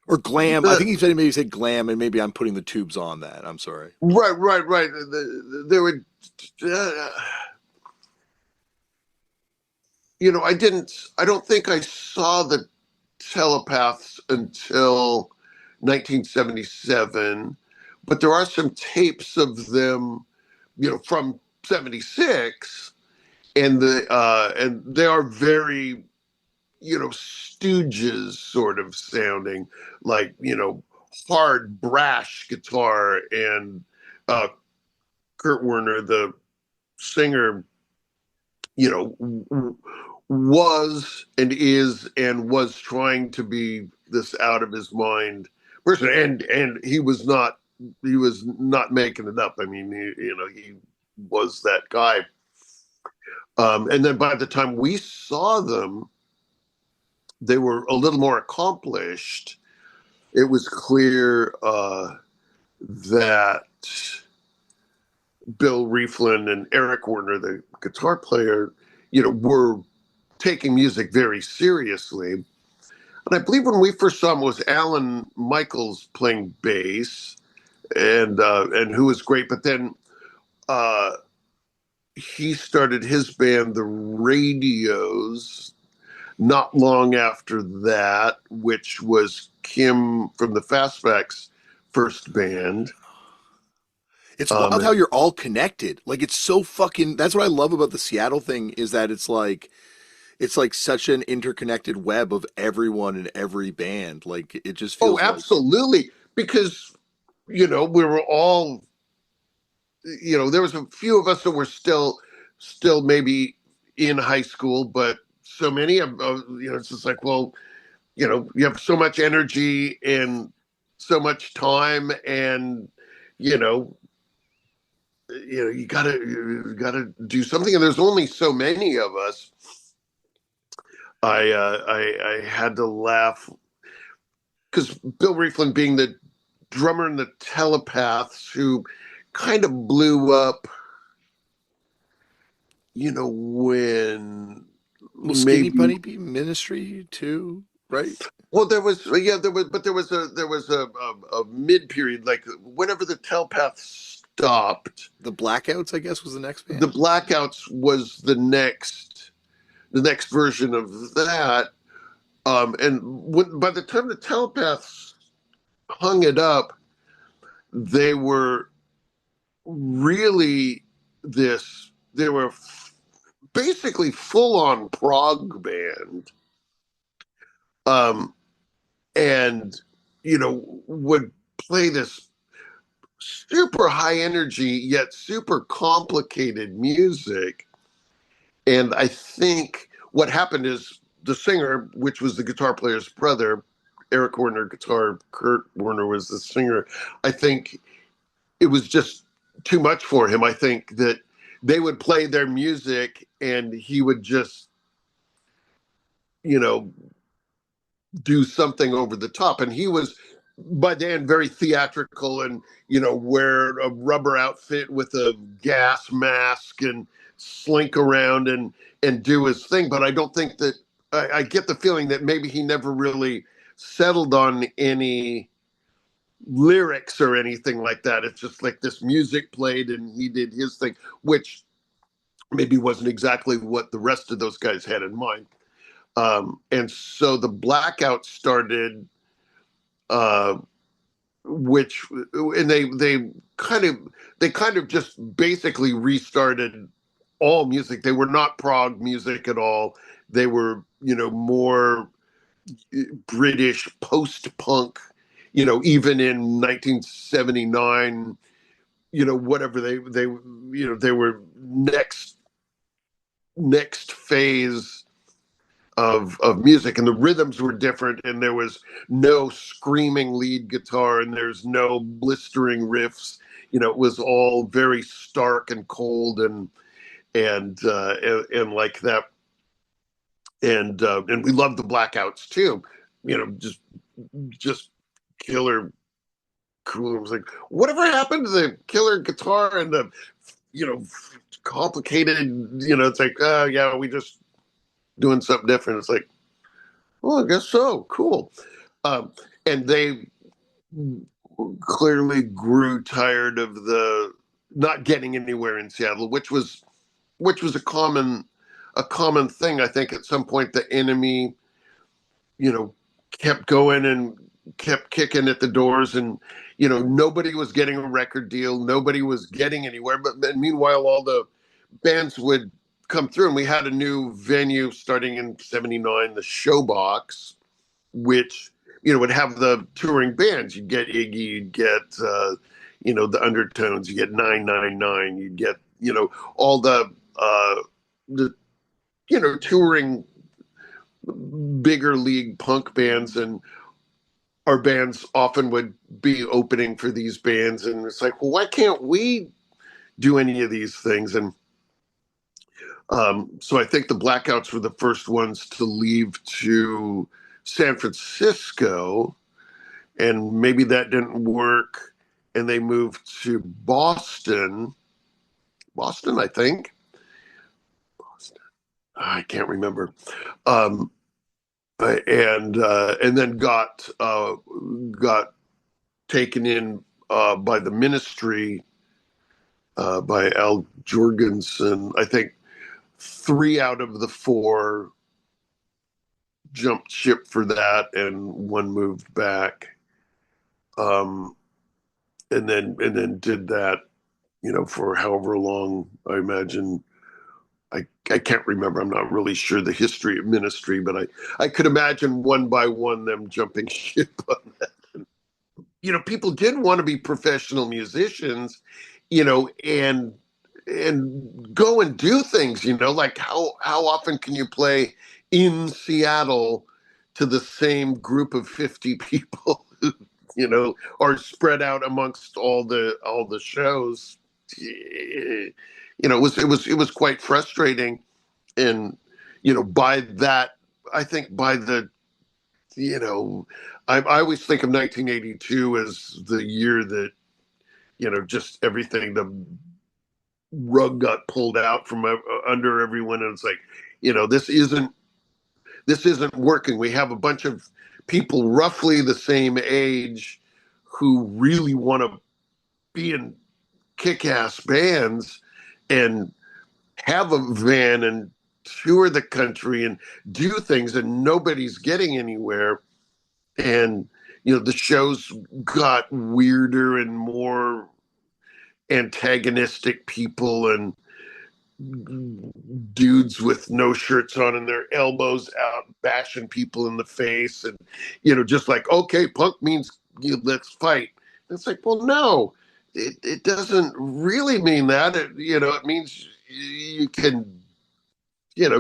Or glam. I think he said maybe glam, and maybe I'm putting the Tubes on that. I'm sorry. Right. There were, you know, I don't think I saw the Telepaths until 1977, but there are some tapes of them, you know, from 76, and and they are very, Stooges sort of sounding, like, hard brash guitar, and Kurt Warner, the singer, was and is and was trying to be this out of his mind person, and he was not making it up. I mean, he was that guy. And then by the time we saw them, they were a little more accomplished. It was clear that Bill Rieflin and Eric Warner, the guitar player, were taking music very seriously. And I believe when we first saw him was Alan Michaels playing bass, and who was great. But then he started his band, the Radios, not long after that, which was Kim from the Fastbacks' first band. It's wild how you're all connected. Like, it's so fucking. That's what I love about the Seattle thing, is that it's like such an interconnected web of everyone in every band. Like, it just feels. Oh, absolutely, because we were all. There was a few of us that were still maybe in high school, but so many of it's just like, well, you have so much energy and so much time, and you gotta do something, and there's only so many of us. I had to laugh because Bill Rieflin, being the drummer in the Telepaths, who kind of blew up, when Skinny Bunny Ministry too, right? Well, there was a mid period, like whenever the Telepaths stopped. The Blackouts, I guess, was the next band. The Blackouts was the next version of that. And by the time the Telepaths hung it up, they were really they were basically full-on prog band. And would play this super high energy yet super complicated music. And I think what happened is the singer, which was the guitar player's brother, Eric Warner guitar, Kurt Warner was the singer. I think it was just too much for him. I think that they would play their music and he would just, do something over the top. And he was, by then, very theatrical and, wear a rubber outfit with a gas mask and slink around and do his thing. But I don't think that, I get the feeling that maybe he never really settled on any lyrics or anything like that. It's just like this music played and he did his thing, which maybe wasn't exactly what the rest of those guys had in mind. And so the Blackout started, which, and they kind of just basically restarted all music. They were not prog music at all. They were, more British post-punk, even in 1979, whatever they were next phase of music, and the rhythms were different, and there was no screaming lead guitar and there's no blistering riffs. It was all very stark and cold and like that. And we loved the Blackouts too. Just killer cool. It was like, whatever happened to the killer guitar and the complicated, it's like, yeah, we just doing something different. It's like, well, I guess so. Cool. And they clearly grew tired of the not getting anywhere in Seattle, which was a common thing. I think at some point the Enemy, kept going and kept kicking at the doors, and nobody was getting a record deal, nobody was getting anywhere. But meanwhile, all the bands would come through, and we had a new venue starting in '79, the Showbox, which would have the touring bands. You'd get Iggy, you'd get the Undertones, you get 999, you'd get all the touring bigger league punk bands, and our bands often would be opening for these bands, and it's like, well, why can't we do any of these things? And so I think the Blackouts were the first ones to leave to San Francisco, and maybe that didn't work, and they moved to Boston, I think. I can't remember. And then got taken in by the Ministry, by Al Jorgensen. I think 3 out of the 4 jumped ship for that, and 1 moved back. And then did that, for however long. I imagine. I can't remember. I'm not really sure the history of Ministry, but I could imagine one by one them jumping ship on that. People did want to be professional musicians, and go and do things, like how often can you play in Seattle to the same group of 50 people who, are spread out amongst all the shows. It was quite frustrating. And, by that, I think by the, I always think of 1982 as the year that, just everything, the rug got pulled out from under everyone. And it's like, this isn't working. We have a bunch of people roughly the same age who really want to be in kick-ass bands and have a van and tour the country and do things, and nobody's getting anywhere. And the shows got weirder and more antagonistic people, and dudes with no shirts on and their elbows out bashing people in the face, and just like, okay, punk means let's fight. And it's like, well, no, it doesn't really mean that. It means you can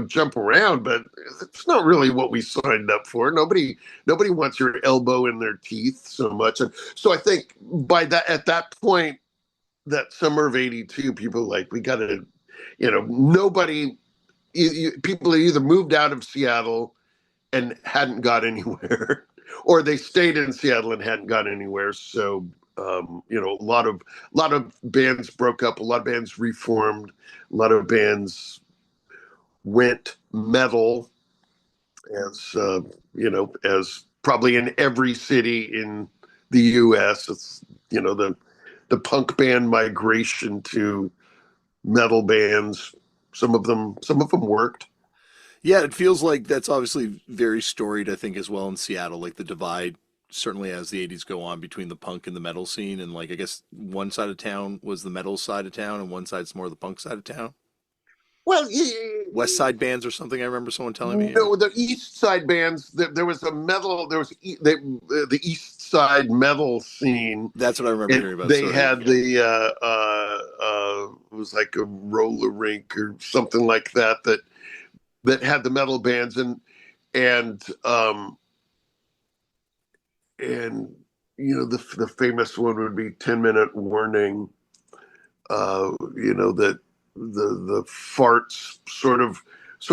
jump around, but it's not really what we signed up for. Nobody wants your elbow in their teeth so much. And so I think at that point, that summer of '82, people we got to, nobody, people either moved out of Seattle and hadn't got anywhere, or they stayed in Seattle and hadn't got anywhere. So, a lot of bands broke up, a lot of bands reformed, a lot of bands went metal, as as probably in every city in the U.S. It's the punk band migration to metal bands. Some of them worked. Yeah, it feels like that's obviously very storied, I think, as well in Seattle. Like the divide, certainly as the '80s go on, between the punk and the metal scene, and I guess one side of town was the metal side of town, and one side's more the punk side of town. Well, West Side bands or something. I remember someone telling me. No, the East Side bands. There was a metal. There was the East Side metal scene. That's what I remember hearing about. They had it was like a roller rink or something like that had the metal bands, and the famous one would be 10-Minute Warning. That the Farts sort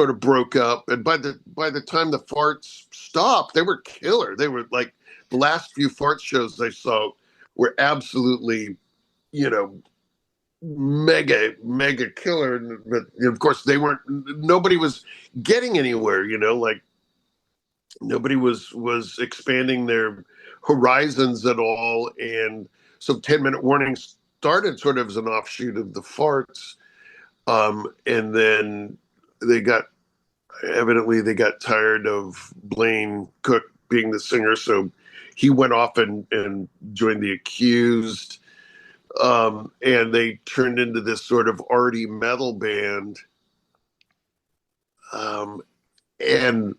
of broke up, and by the time the Farts stopped, they were killer. They were like, the last few Fart shows I saw were absolutely, mega killer. But of course nobody was getting anywhere. Nobody was expanding their horizons at all, and so 10-Minute Warning started sort of as an offshoot of the Farts. And then they got tired of Blaine Cook being the singer, so he went off and joined the Accused, and they turned into this sort of arty metal band. and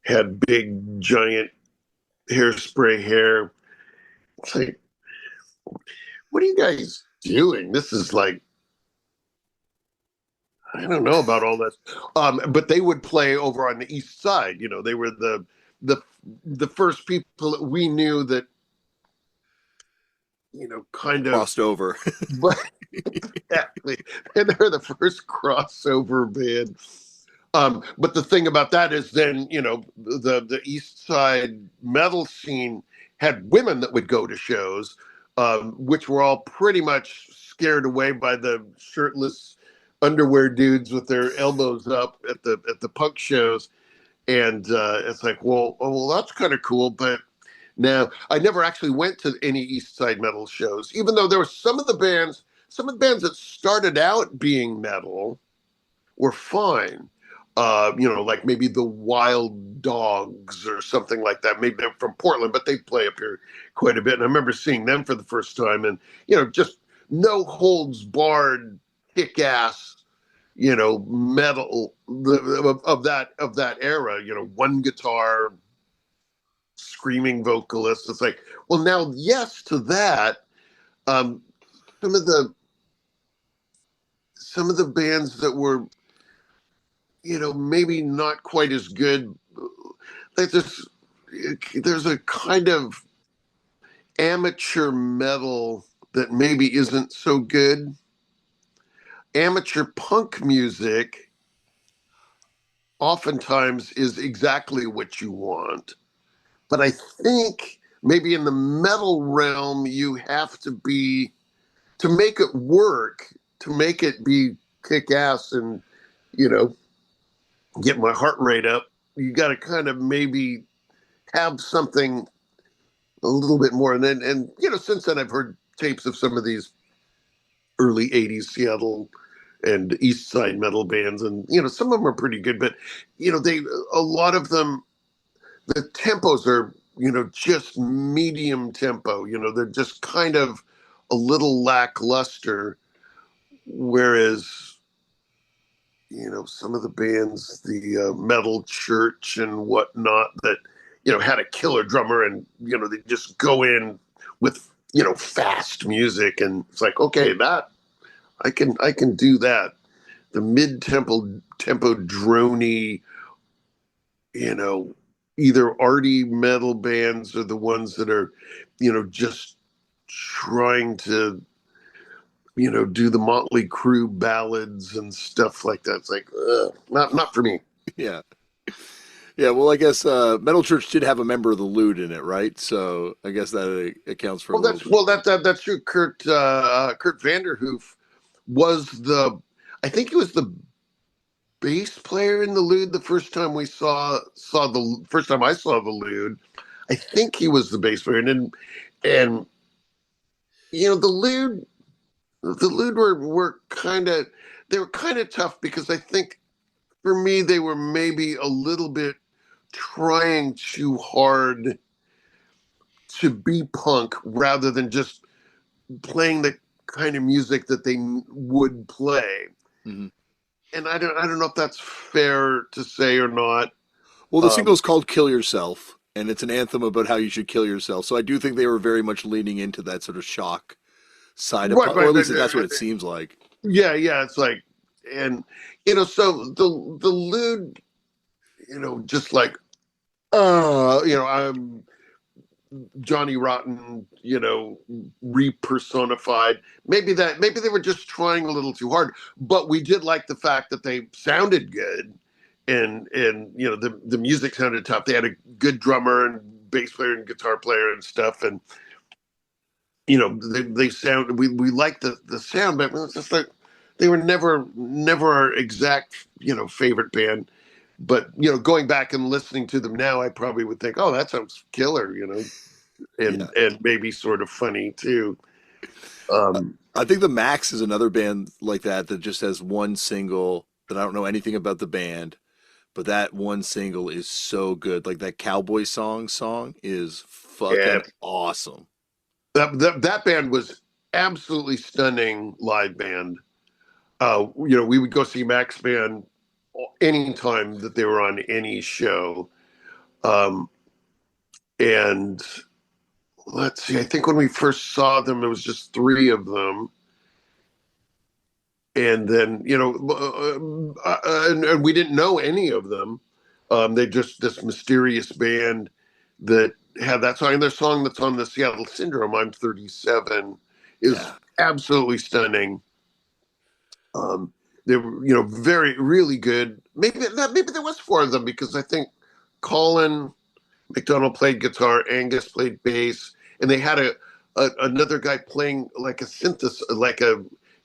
had big giant hairspray hair. It's like, what are you guys doing? This is like, I don't know about all this. But they would play over on the east side. You know, they were the the first people that we knew that, you know, kind of Crossed over. but exactly. And they're the first crossover band. But the thing about that is then, you know, the East Side metal scene had women that would go to shows, which were all pretty much scared away by the shirtless underwear dudes with their elbows up at the punk shows. And it's like, well, that's kind of cool. But now I never actually went to any East Side metal shows, even though there were some of the bands that started out being metal were fine. You know, like maybe the Wild Dogs or something like that. Maybe they're from Portland, but they play up here quite a bit. And I remember seeing them for the first time, and you know, just no holds barred, kick ass, you know, metal of that era. You know, one guitar, screaming vocalist. It's like, well, now yes to that. Um, some of the bands that were, you know, maybe not quite as good. There's a kind of amateur metal that maybe isn't so good. Amateur punk music oftentimes is exactly what you want. But I think maybe in the metal realm, you have to make it work, to make it be kick ass and, you know, get my heart rate up. You got to kind of maybe have something a little bit more. And you know, since then I've heard tapes of some of these early 80s Seattle and East Side metal bands. And, you know, some of them are pretty good, but, you know, a lot of them, the tempos are, you know, just medium tempo. You know, they're just kind of a little lackluster. Whereas, you know, some of the bands, the Metal Church and whatnot, that, you know, had a killer drummer and, you know, they just go in with, you know, fast music. And it's like, okay, that I can do that. The mid-tempo droney, you know, either arty metal bands or the ones that are, you know, just trying to, you know, do the Motley Crue ballads and stuff like that. It's like, not for me. Yeah. Yeah, well, I guess Metal Church did have a member of the Lewd in it, right? So I guess that accounts for a little bit. That's true. Kurt Vanderhoof was I think he was the bass player in the Lewd the first time I saw the Lewd. I think he was the bass player, and you know, the Lewd were kind of tough because I think for me they were maybe a little bit trying too hard to be punk rather than just playing the kind of music that they would play. Mm-hmm. And I don't know if that's fair to say or not. Well, the single's called Kill Yourself, and it's an anthem about how you should kill yourself. So I do think they were very much leaning into that sort of shock side of punk, or at least that's what it seems like. Yeah, it's like, and, you know, so the Lewd, you know, just like, you know, I'm Johnny Rotten, you know, repersonified. Maybe they were just trying a little too hard, but we did like the fact that they sounded good, and you know, the music sounded tough. They had a good drummer and bass player and guitar player and stuff, and you know, they sound. We liked the sound, but it's just like they were never our exact, you know, favorite band. But, you know, going back and listening to them now, I probably would think, oh, that sounds killer, you know, and maybe sort of funny too. I think the Max is another band like that just has one single that I don't know anything about the band, but that one single is so good. Like that Cowboy song is fucking awesome. That band was absolutely stunning live band. You know, we would go see Max band any time that they were on any show. And let's see, I think when we first saw them, there was just three of them. And then, and we didn't know any of them. They just, this mysterious band that had that song. And their song that's on the Seattle Syndrome, I'm 37, is absolutely stunning. They were, very, really good. Maybe there was four of them, because I think Colin McDonald played guitar, Angus played bass, and they had another guy playing like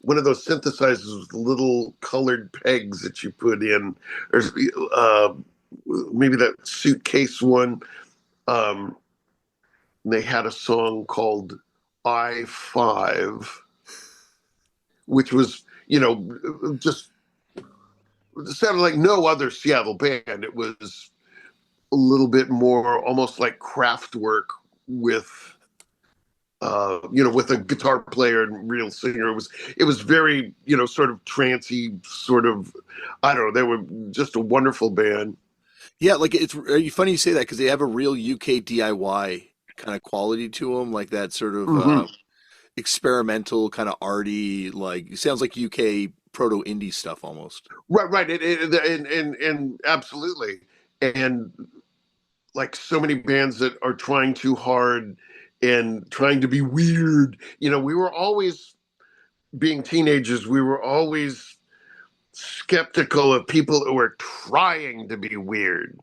one of those synthesizers with little colored pegs that you put in, or maybe that suitcase one. They had a song called I-5, which was, just sounded like no other Seattle band. It was a little bit more almost like Kraftwerk with with a guitar player and real singer. It was very, sort of trancy, sort of, I don't know. They were just a wonderful band. Yeah, like it's funny you say that because they have a real UK DIY kind of quality to them, like that sort of experimental, kind of arty, like it sounds like UK proto indie stuff almost. Right. And absolutely. And like so many bands that are trying too hard and trying to be weird, we were always, being teenagers, we were always skeptical of people who were trying to be weird.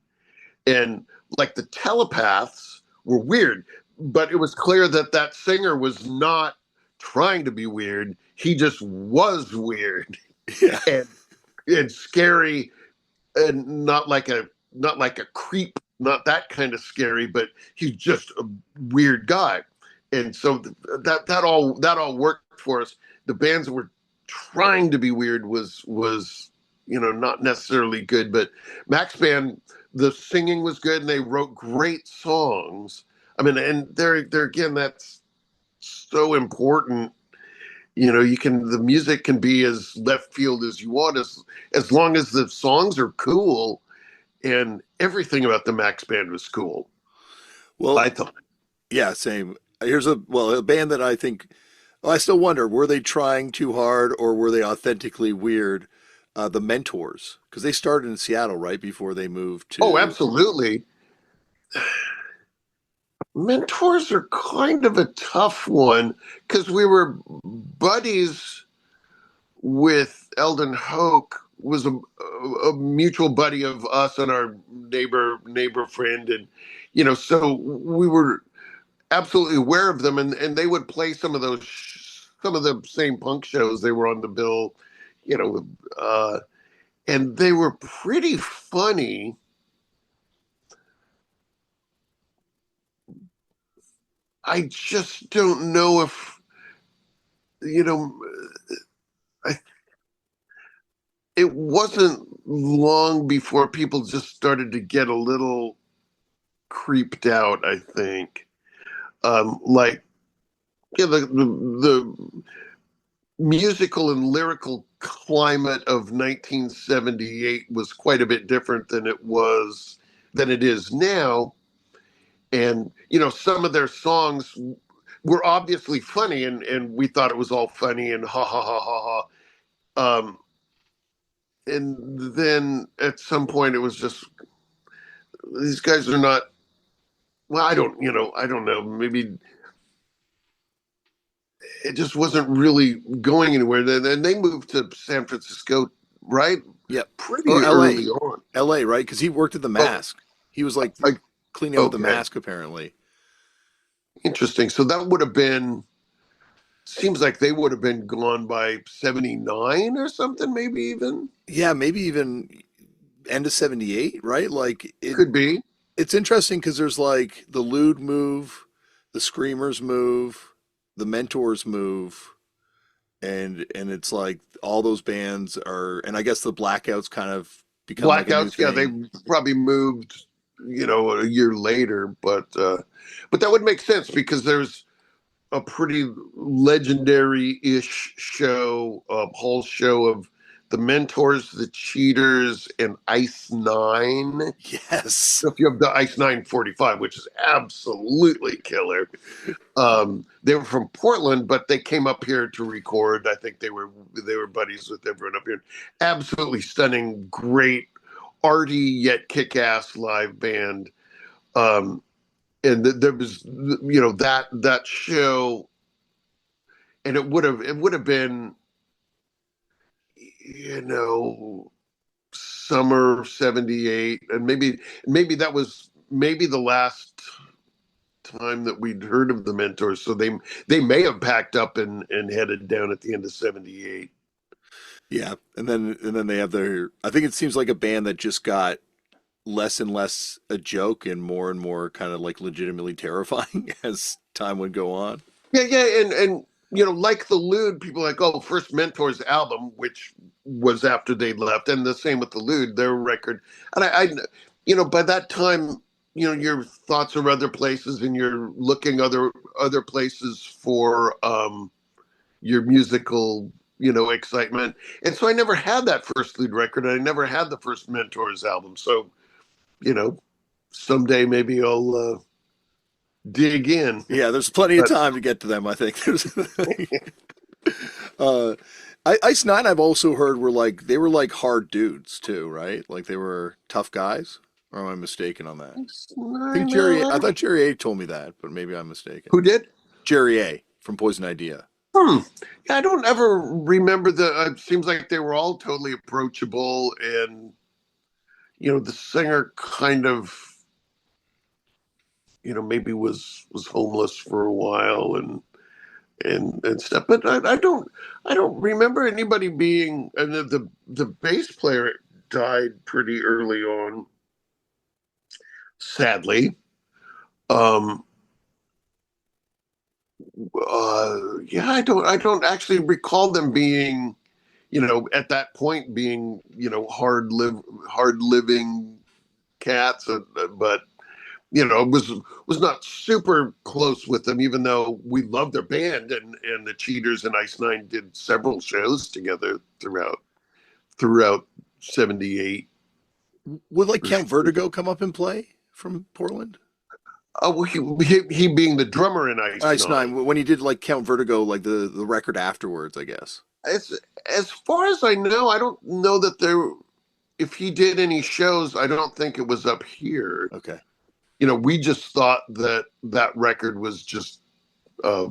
And like the Telepaths were weird, but it was clear that that singer was not trying to be weird. He just was weird. Yeah. and scary, and not like a creep, not that kind of scary, but he's just a weird guy. And so that all worked for us. The bands that were trying to be weird was not necessarily good, but Max Band, the singing was good and they wrote great songs. I mean, and there again, that's so important. The music can be as left field as you want, as long as the songs are cool. And everything about the Max Band was cool. Well, I thought. yeah, same. Here's a band that I think, I still wonder, were they trying too hard or were they authentically weird? The Mentors, because they started in Seattle right before they moved to. Oh, absolutely. Mentors are kind of a tough one because we were buddies with Eldon Hoke, was a mutual buddy of us and our neighbor friend, and so we were absolutely aware of them, and they would play some of the same punk shows. They were on the bill, and they were pretty funny. I just don't know if it wasn't long before people just started to get a little creeped out, I think. The musical and lyrical climate of 1978 was quite a bit different than it is now. And, some of their songs were obviously funny, and we thought it was all funny and ha ha ha ha ha. And then at some point it was just, these guys are not, well, I don't know, maybe it just wasn't really going anywhere. Then they moved to San Francisco, right? Yeah. Pretty Or early on. LA, right? Because he worked at the Mask. He was like cleaning out the Mask, apparently. Interesting. So that would have been, seems like they would have been gone by 79 or something, maybe even. Yeah, maybe even end of 78, right? Like it Could be. It's interesting because there's like the Lewd move, the Screamers move, the Mentors move, and it's like all those bands are, and I guess the Blackouts kind of become like a new Blackouts, yeah, they thing. probably moved, a year later, but that would make sense because there's a pretty legendary-ish show, Hall show of the Mentors, the Cheaters, and Ice Nine. Yes. If you have the Ice 945, which is absolutely killer. They were from Portland, but they came up here to record. I think they were buddies with everyone up here. Absolutely stunning, great, arty yet kick-ass live band. And there was, that show, and it would have been, summer '78, and maybe that was the last time that we'd heard of the Mentors. So they may have packed up and headed down at the end of '78. Yeah, and then they have I think it seems like a band that just got less and less a joke and more kind of like legitimately terrifying as time would go on. Yeah, and like the Lude, people are like, oh, first Mentors album, which was after they left, and the same with the Lude, their record. And I by that time, your thoughts are other places, and you're looking other places for your musical, excitement. And so I never had that first Lude record, and I never had the first Mentors album. So, someday maybe I'll dig in. Yeah, there's plenty of time to get to them, I think. Ice Nine, I've also heard they were like hard dudes too, right? Like they were tough guys. Or am I mistaken on that? I thought Jerry A told me that, but maybe I'm mistaken. Who did? Jerry A from Poison Idea. Yeah, I don't ever remember it seems like they were all totally approachable, and the singer kind of maybe was homeless for a while and stuff, but I don't remember anybody being, and the bass player died pretty early on, sadly. Yeah, I don't actually recall them being, at that point being, hard living cats, but was not super close with them, even though we loved their band, and the Cheaters and Ice Nine did several shows together throughout '78. Would like Count Vertigo come up and play from Portland? Well, he being the drummer in Ice Nine when he did like Count Vertigo, like the record afterwards, I guess. As far as I know, I don't know that if he did any shows, I don't think it was up here. Okay. We just thought that record was just a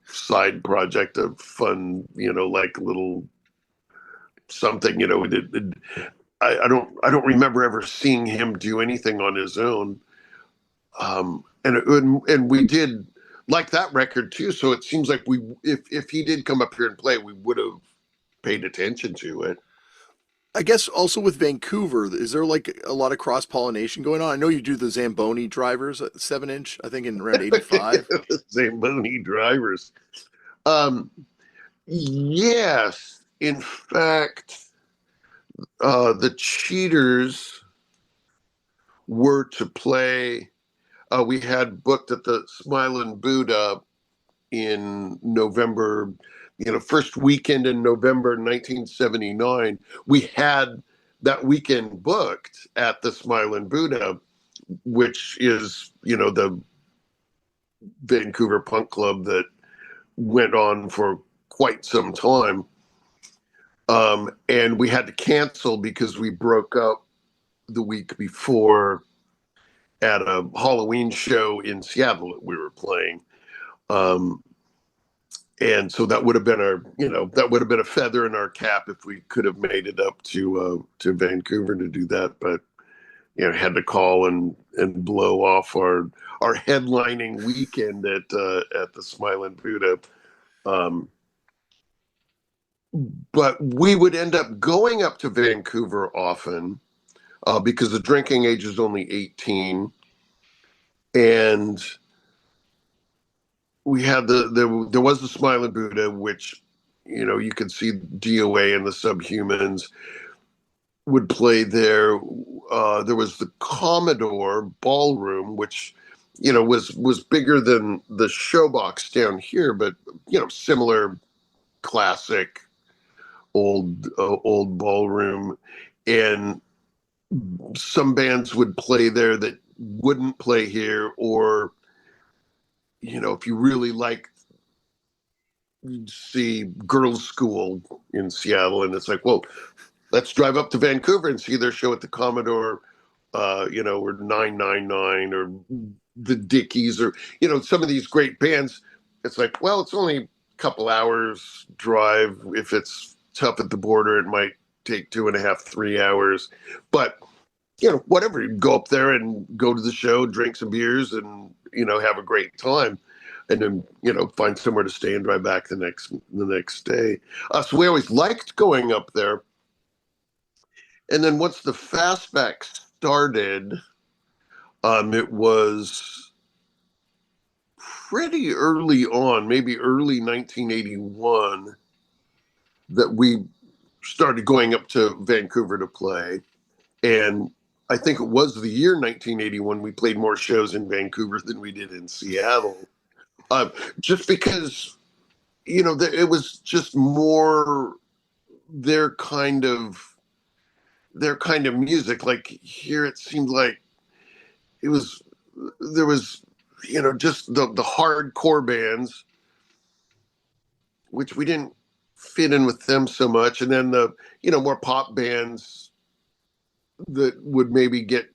side project of fun, like little something, I don't remember ever seeing him do anything on his own. And we did like that record too. So it seems like if he did come up here and play, we would have paid attention to it. I guess also with Vancouver, is there like a lot of cross pollination going on? I know you do the Zamboni drivers at 7-inch, I think in around '85. Zamboni drivers. Yes, in fact, the Cheaters were to play. We had booked at the Smiling Buddha in November, first weekend in November 1979. We had that weekend booked at the Smiling Buddha, which is, the Vancouver punk club that went on for quite some time. And we had to cancel because we broke up the week before at a Halloween show in Seattle that we were playing. And so that would have been a feather in our cap if we could have made it up to Vancouver to do that. But, had to call and blow off our headlining weekend at the Smiling Buddha. But we would end up going up to Vancouver often because the drinking age is only 18. And we had there was the Smiling Buddha, which, you could see DOA and the Subhumans would play there. There was the Commodore Ballroom, which, was bigger than the Showbox down here, but, similar classic old ballroom, and some bands would play there that wouldn't play here, or if you really like see Girls School in Seattle, and it's like, well, let's drive up to Vancouver and see their show at the Commodore, or 999 or the Dickies, or some of these great bands. It's like, well, it's only a couple hours drive. If it's tough at the border, it might take 2.5, 3 hours, but whatever, you go up there and go to the show, drink some beers, and have a great time, and then find somewhere to stay and drive back the next day. So we always liked going up there. And then once the Fastbacks started, it was pretty early on, maybe early 1981, that we started going up to Vancouver to play. And I think it was the year 1981 we played more shows in Vancouver than we did in Seattle. Just because, it was just more their kind of music. Like here, it seemed like there was just the hardcore bands, which we didn't fit in with them so much, and then the more pop bands that would maybe get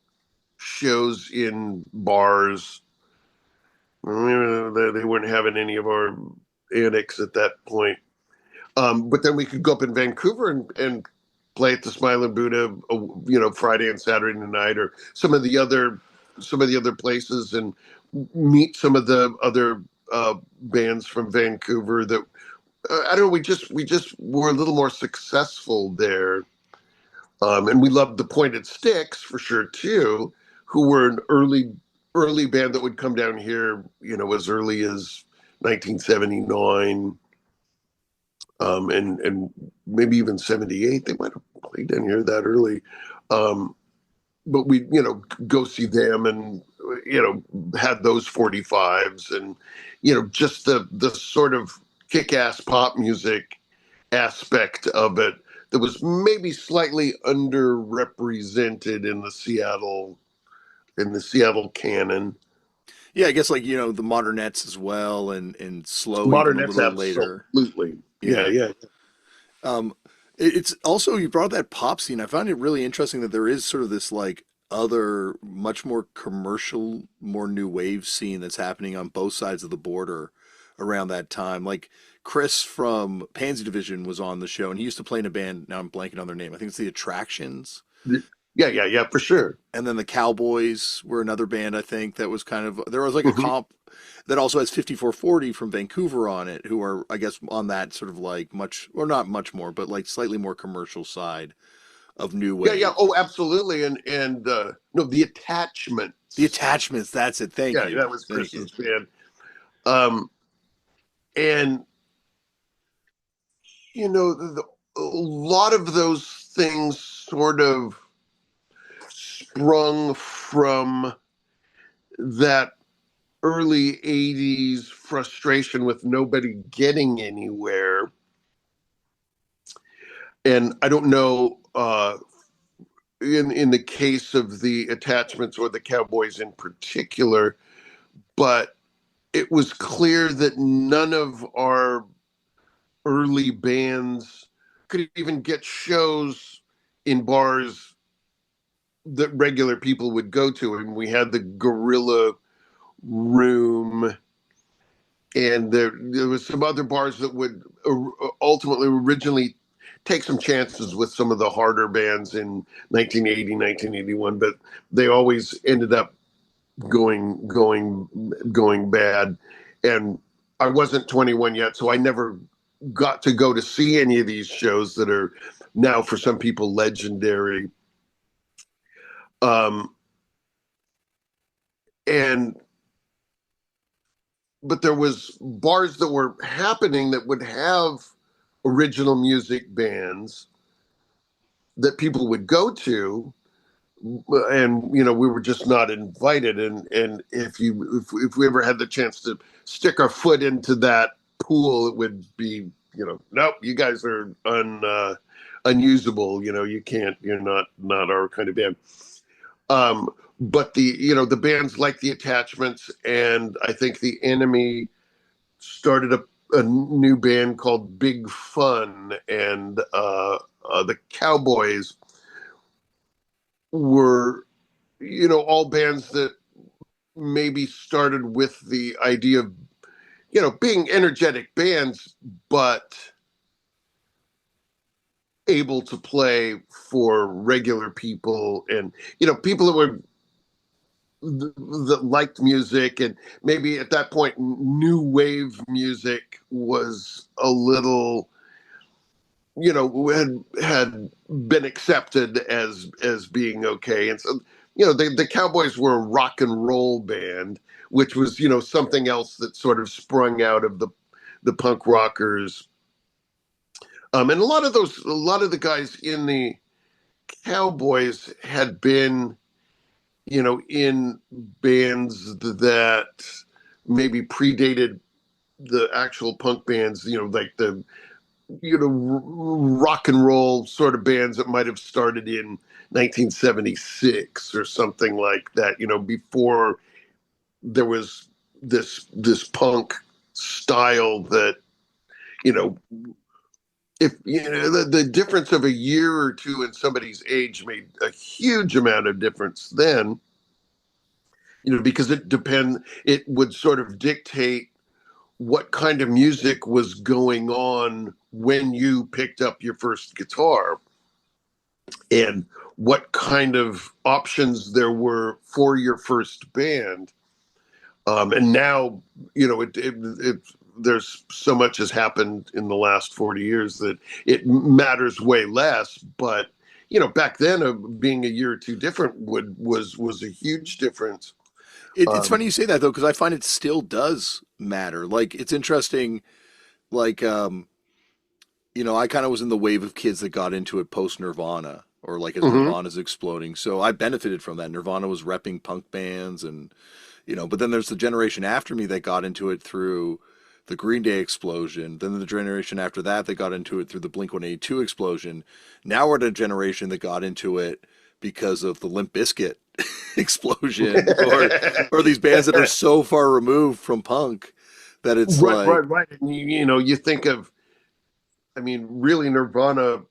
shows in bars. They weren't having any of our antics at that point. But then we could go up in Vancouver and play at the Smiling Buddha, Friday and Saturday night, or some of the other places, and meet some of the other bands from Vancouver that I don't know. We just were a little more successful there, and we loved the Pointed Sticks for sure too, who were an early band that would come down here, as early as 1979. And maybe even 78, they might have played down here that early. But we, go see them, and, had those 45s, and, just the sort of kick-ass pop music aspect of it that was maybe slightly underrepresented in the Seattle canon. Yeah, I guess the Modernettes as well, and Slow Modernettes, even a little later. Absolutely. Yeah. It's also, you brought that pop scene. I found it really interesting that there is sort of this other, much more commercial, more new wave scene that's happening on both sides of the border around that time. Like Chris from Pansy Division was on the show, and he used to play in a band. Now I'm blanking on their name. I think it's the Attractions. Yeah, for sure. And then the Cowboys were another band, I think, that was kind of, there was a comp that also has 5440 from Vancouver on it, who are, I guess, on that sort of much, or not much more, but slightly more commercial side of new wave. Yeah. Oh, absolutely. And no, the Attachments. The Attachments, that's it. Thank you. Yeah, that was Chris's band. And a lot of those things sort of sprung from that early 80s frustration with nobody getting anywhere. And I don't know, in the case of the Attachments or the Cowboys in particular, but it was clear that none of our early bands could even get shows in bars that regular people would go to. And we had the Gorilla Room, and there was some other bars that would ultimately originally take some chances with some of the harder bands in 1980, 1981, but they always ended up going bad. And I wasn't 21 yet, so I never got to go to see any of these shows that are now for some people legendary. But there was bars that were happening that would have original music bands that people would go to, and we were just not invited. And if we ever had the chance to stick our foot into that pool, it would be nope, you guys are unusable. You're not our kind of band. But the bands like the Attachments, and I think the Enemy started a new band called Big Fun, and the Cowboys were, all bands that maybe started with the idea of, being energetic bands, but able to play for regular people, and people that liked music, and maybe at that point new wave music was a little, had been accepted as being okay. And so the Cowboys were a rock and roll band, which was something else that sort of sprung out of the punk rockers. And a lot of the guys in the Cowboys had been, in bands that maybe predated the actual punk bands, like the, rock and roll sort of bands that might have started in 1976 or something like that, before there was this punk style that, if the difference of a year or two in somebody's age made a huge amount of difference then, because it would sort of dictate what kind of music was going on when you picked up your first guitar, and what kind of options there were for your first band. And now, there's so much has happened in the last 40 years that it matters way less. But, back then, being a year or two different was a huge difference. It's funny you say that, though, because I find it still does matter. Like, it's interesting, like, I kind of was in the wave of kids that got into it post Nirvana, or like as Nirvana's exploding. So I benefited from that. Nirvana was repping punk bands, and, but then there's the generation after me that got into it through the Green Day explosion. Then the generation after that got into it through the Blink-182 explosion. Now we're at a generation that got into it because of the Limp Bizkit explosion, or these bands that are so far removed from punk that it's right. And you think of, really Nirvana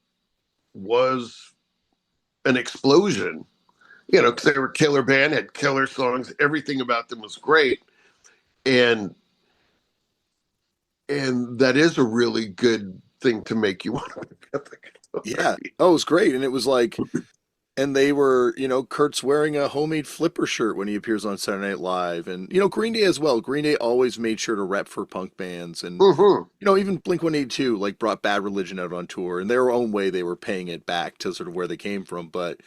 was an explosion, because they were a killer band, had killer songs, everything about them was great, and that is a really good thing to make you want to pick up the guitar. Yeah. Oh, it was great, and it was like. And they were, Kurt's wearing a homemade flipper shirt when he appears on Saturday Night Live. And, Green Day as well. Green Day always made sure to rep for punk bands. And, even Blink-182, like, brought Bad Religion out on tour. In their own way, they were paying it back to sort of where they came from. But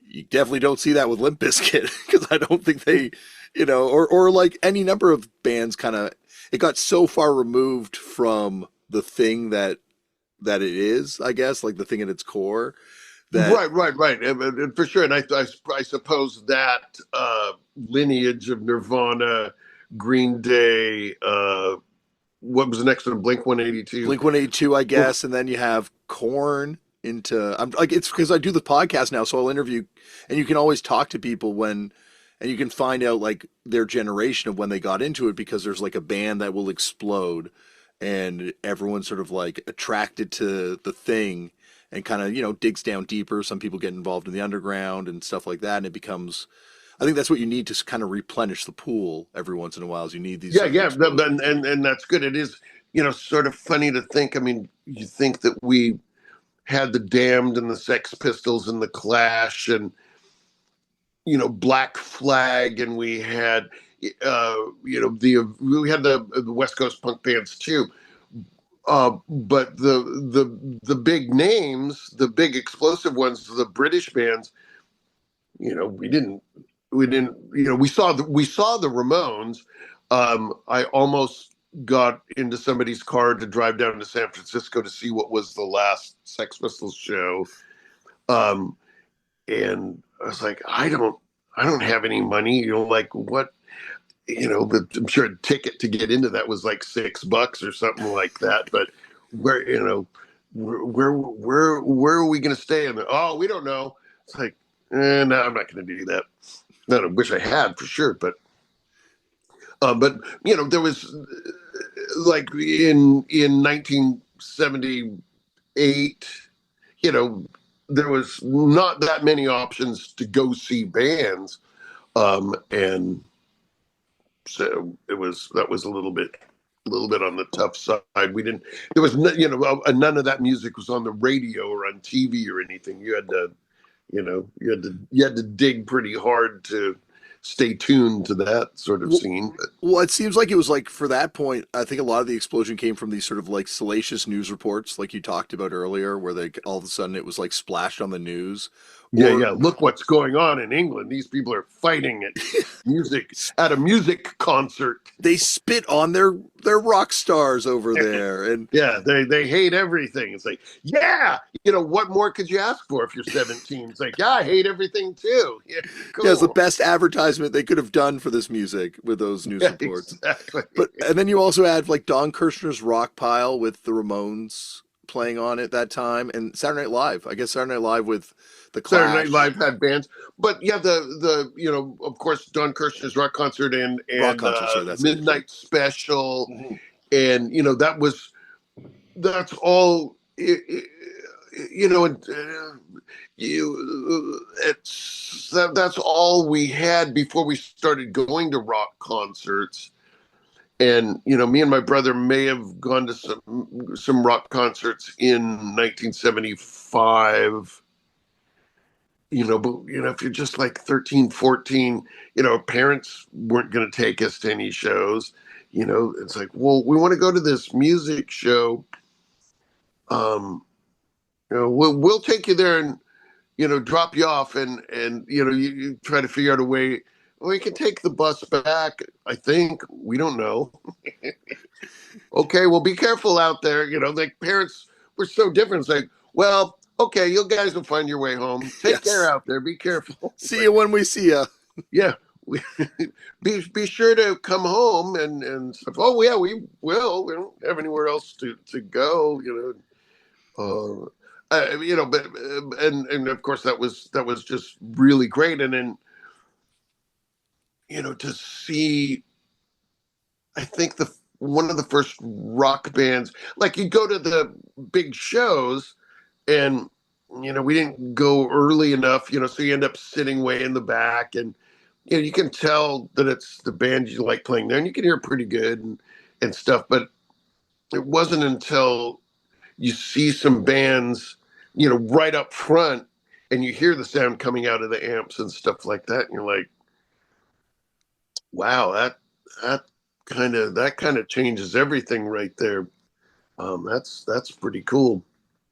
you definitely don't see that with Limp Bizkit, because I don't think they, or like any number of bands it got so far removed from the thing that it is, I guess, like the thing at its core. Right. And for sure. And I suppose that lineage of Nirvana, Green Day, what was the next one? Blink-182. Blink-182, I guess. And then you have Korn it's because I do the podcast now. So I'll interview, and you can always talk to people and you can find out like their generation of when they got into it, because there's like a band that will explode and everyone's sort of like attracted to the thing. And kind of, digs down deeper. Some people get involved in the underground and stuff like that. And it becomes, I think that's what you need to kind of replenish the pool every once in a while. Is you need these. Yeah. And that's good. It is, sort of funny to think. You think that we had the Damned and the Sex Pistols and the Clash and, Black Flag, and we had, we had the West Coast punk bands too. But the big names, the big explosive ones, the British bands, we saw the Ramones. I almost got into somebody's car to drive down to San Francisco to see what was the last Sex Pistols show. And I was like, I don't have any money, like what? But I'm sure a ticket to get into that was like $6 or something like that. But where, where are we going to stay? And oh, we don't know. It's like, no, I'm not going to do that. No, I wish I had for sure, but there was like in 1978, there was not that many options to go see bands, and so that was a little bit on the tough side. We didn't. There was none of that music was on the radio or on TV or anything. You had to, you had to dig pretty hard to stay tuned to that sort of scene. Well, it seems like it was like for that point, I think a lot of the explosion came from these sort of like salacious news reports, like you talked about earlier, where they all of a sudden it was like splashed on the news. Yeah. Look what's going on in England. These people are fighting at a music concert. They spit on their rock stars over there, and yeah, they hate everything. It's like, yeah, what more could you ask for if you're 17? It's like, yeah, I hate everything too. Yeah, cool. Yeah, it's the best advertisement they could have done for this music with those news reports. Exactly. And then you also had like Don Kirshner's Rock Pile with the Ramones playing on it that time, and Saturday Night Live. I guess Saturday Night Live with the Clash. Saturday Night Live had bands, but yeah, the of course Don Kirshner's rock concert and Midnight Special, mm-hmm. and that's all. That's all we had before we started going to rock concerts. And me and my brother may have gone to some rock concerts in 1975. But if you're just like 13, 14, parents weren't going to take us to any shows. It's like, well, we want to go to this music show. We'll take you there and drop you off, and you try to figure out a way. Well, you can take the bus back, I think. We don't know. Okay, well, be careful out there. Like parents were so different. It's like, well, okay, you guys will find your way home. Take care out there. Be careful. See you when we see you. Yeah. Be sure to come home and stuff. Oh, yeah, we will. We don't have anywhere else to go, but and of course that was just really great. And then to see, I think one of the first rock bands, like you go to the big shows, and we didn't go early enough, so you end up sitting way in the back, and you can tell that it's the band you like playing there, and you can hear pretty good and stuff. But it wasn't until you see some bands, right up front, and you hear the sound coming out of the amps and stuff like that, and you're like, wow, that kind of changes everything right there. That's pretty cool.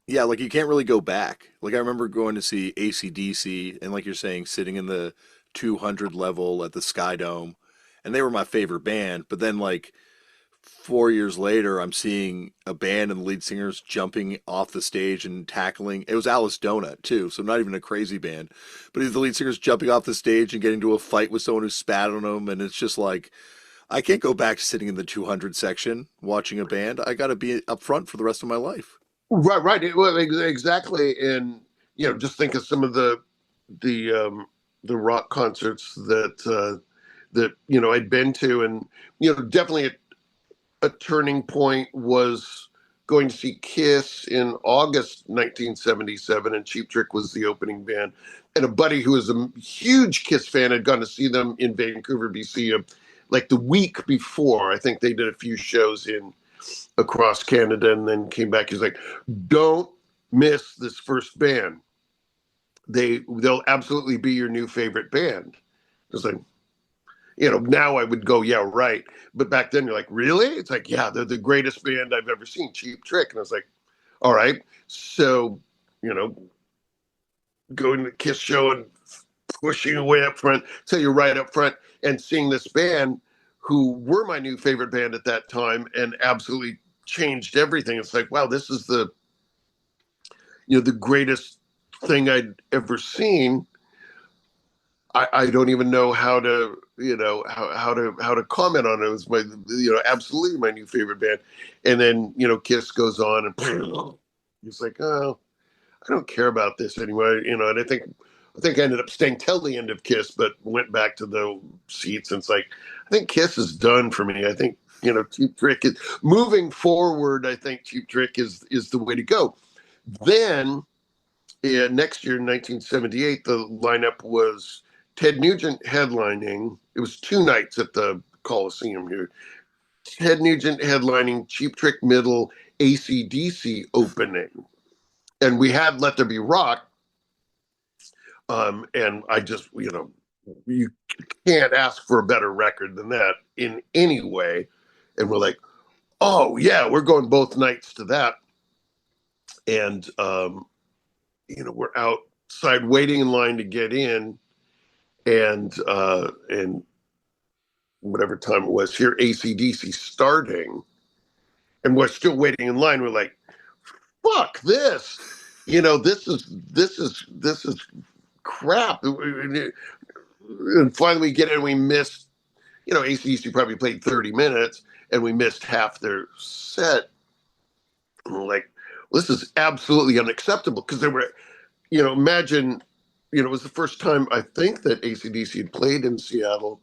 Yeah, like you can't really go back. Like I remember going to see AC/DC, and like you're saying, sitting in the 200 level at the Sky Dome, and they were my favorite band. But then like 4 years later, I'm seeing a band and the lead singers jumping off the stage and tackling. It was Alice Donut too, so not even a crazy band, but the lead singers jumping off the stage and getting into a fight with someone who spat on them, and it's just like, I can't go back to sitting in the 200 section watching a band. I got to be up front for the rest of my life. Right. Well, exactly. And just think of some of the rock concerts that I'd been to, and definitely a turning point was going to see Kiss in August 1977, and Cheap Trick was the opening band. And a buddy who was a huge Kiss fan had gone to see them in Vancouver, BC, like the week before. I think they did a few shows across Canada and then came back. He's like, don't miss this first band. They'll absolutely be your new favorite band. I was like, now I would go, yeah, right. But back then you're like, really? It's like, yeah, they're the greatest band I've ever seen, Cheap Trick. And I was like, all right. So, going to the Kiss show and pushing away up front till you're right up front and seeing this band who were my new favorite band at that time and absolutely changed everything. It's like, wow, this is the greatest thing I'd ever seen. I don't even know how to, how to comment on it. It was my, absolutely my new favorite band. And then, Kiss goes on and he's like, oh, I don't care about this anymore. And I think I ended up staying till the end of Kiss, but went back to the seats. And it's like, I think Kiss is done for me. I think, Cheap Trick is moving forward. I think Cheap Trick is the way to go. Then, next year, in 1978, the lineup was Ted Nugent headlining. It was 2 nights at the Coliseum here. Ted Nugent headlining, Cheap Trick middle, AC/DC opening. And we had Let There Be Rock. And I just, you can't ask for a better record than that in any way. And we're like, oh, yeah, we're going both nights to that. And, we're outside waiting in line to get in. And whatever time it was here, AC/DC starting. And we're still waiting in line. We're like, fuck this. This is crap. And finally we get in, we missed, AC/DC probably played 30 minutes and we missed half their set. And we're like, well, this is absolutely unacceptable, because there were, imagine, it was the first time I think that AC/DC had played in Seattle.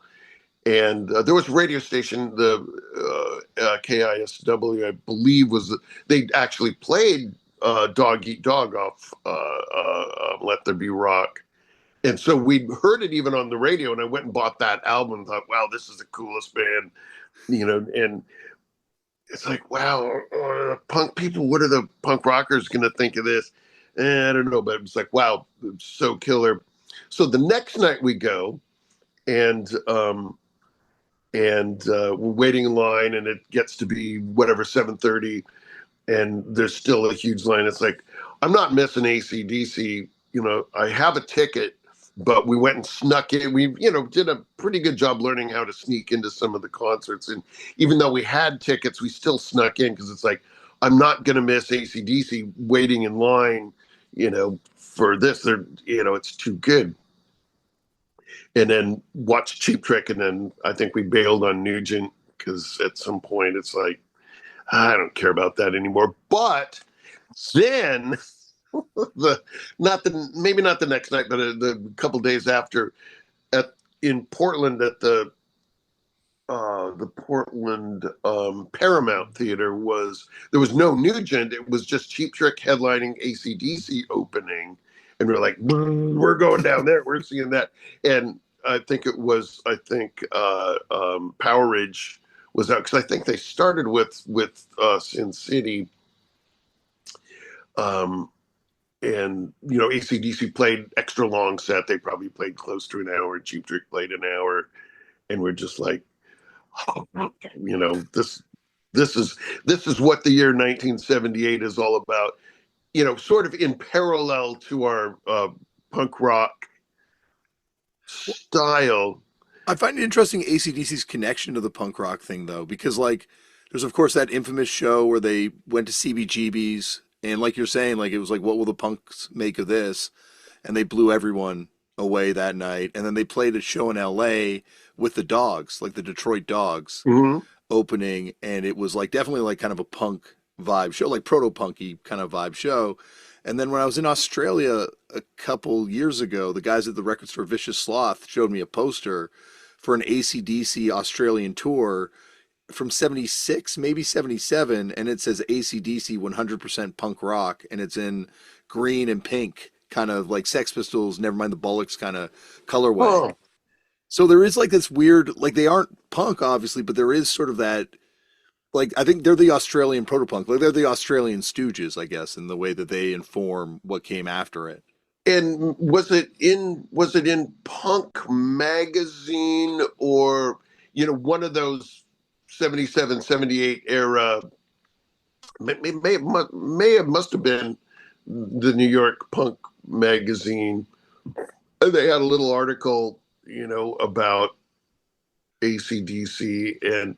And there was a radio station, the KISW, I believe, they actually played Dog Eat Dog off Let There Be Rock. And so we heard it even on the radio, and I went and bought that album and thought, wow, this is the coolest band, and it's like, wow, punk people, what are the punk rockers going to think of this? I don't know, but it's like, wow, it's so killer. So the next night we go, and we're waiting in line, and it gets to be whatever, 7:30, and there's still a huge line. It's like, I'm not missing AC/DC. I have a ticket, but we went and snuck in. We, did a pretty good job learning how to sneak into some of the concerts. And even though we had tickets, we still snuck in, because it's like, I'm not going to miss AC/DC waiting in line, for this. They're, it's too good. And then watched Cheap Trick, and then I think we bailed on Nugent, because at some point it's like, I don't care about that anymore. But then maybe not the next night, but the couple days after, in Portland at the Portland Paramount Theater, there was no Nugent. It was just Cheap Trick headlining, AC/DC opening. And we're like, we're going down there. We're seeing that. And I think Power Ridge was out, because I think they started with Sin City. And, AC/DC played extra long set. They probably played close to an hour. Cheap Trick played an hour. And we're just like, oh, this is what the year 1978 is all about. Sort of in parallel to our punk rock style. I find it interesting, AC/DC's connection to the punk rock thing, though, because, like, there's, of course, that infamous show where they went to CBGB's, and like you're saying, like, it was like, what will the punks make of this? And they blew everyone away that night. And then they played a show in LA with the Dogs, like the Detroit Dogs, opening, and it was like definitely like kind of a punk vibe show, like proto-punky kind of vibe show. And then when I was in Australia a couple years ago, the guys at the record store Vicious Sloth showed me a poster for an AC/DC Australian tour from 76, maybe 77, and it says AC/DC 100% punk rock, and it's in green and pink, kind of like Sex Pistols, Nevermind the Bollocks kind of colorway. So there is like this weird, like, they aren't punk obviously, but there is sort of that, like, I think they're the Australian proto-punk, like they're the Australian Stooges, I guess, in the way that they inform what came after it. And was it in Punk magazine, or one of those 77, 78 era? Must have been the New York Punk magazine. They had a little article, about AC/DC, and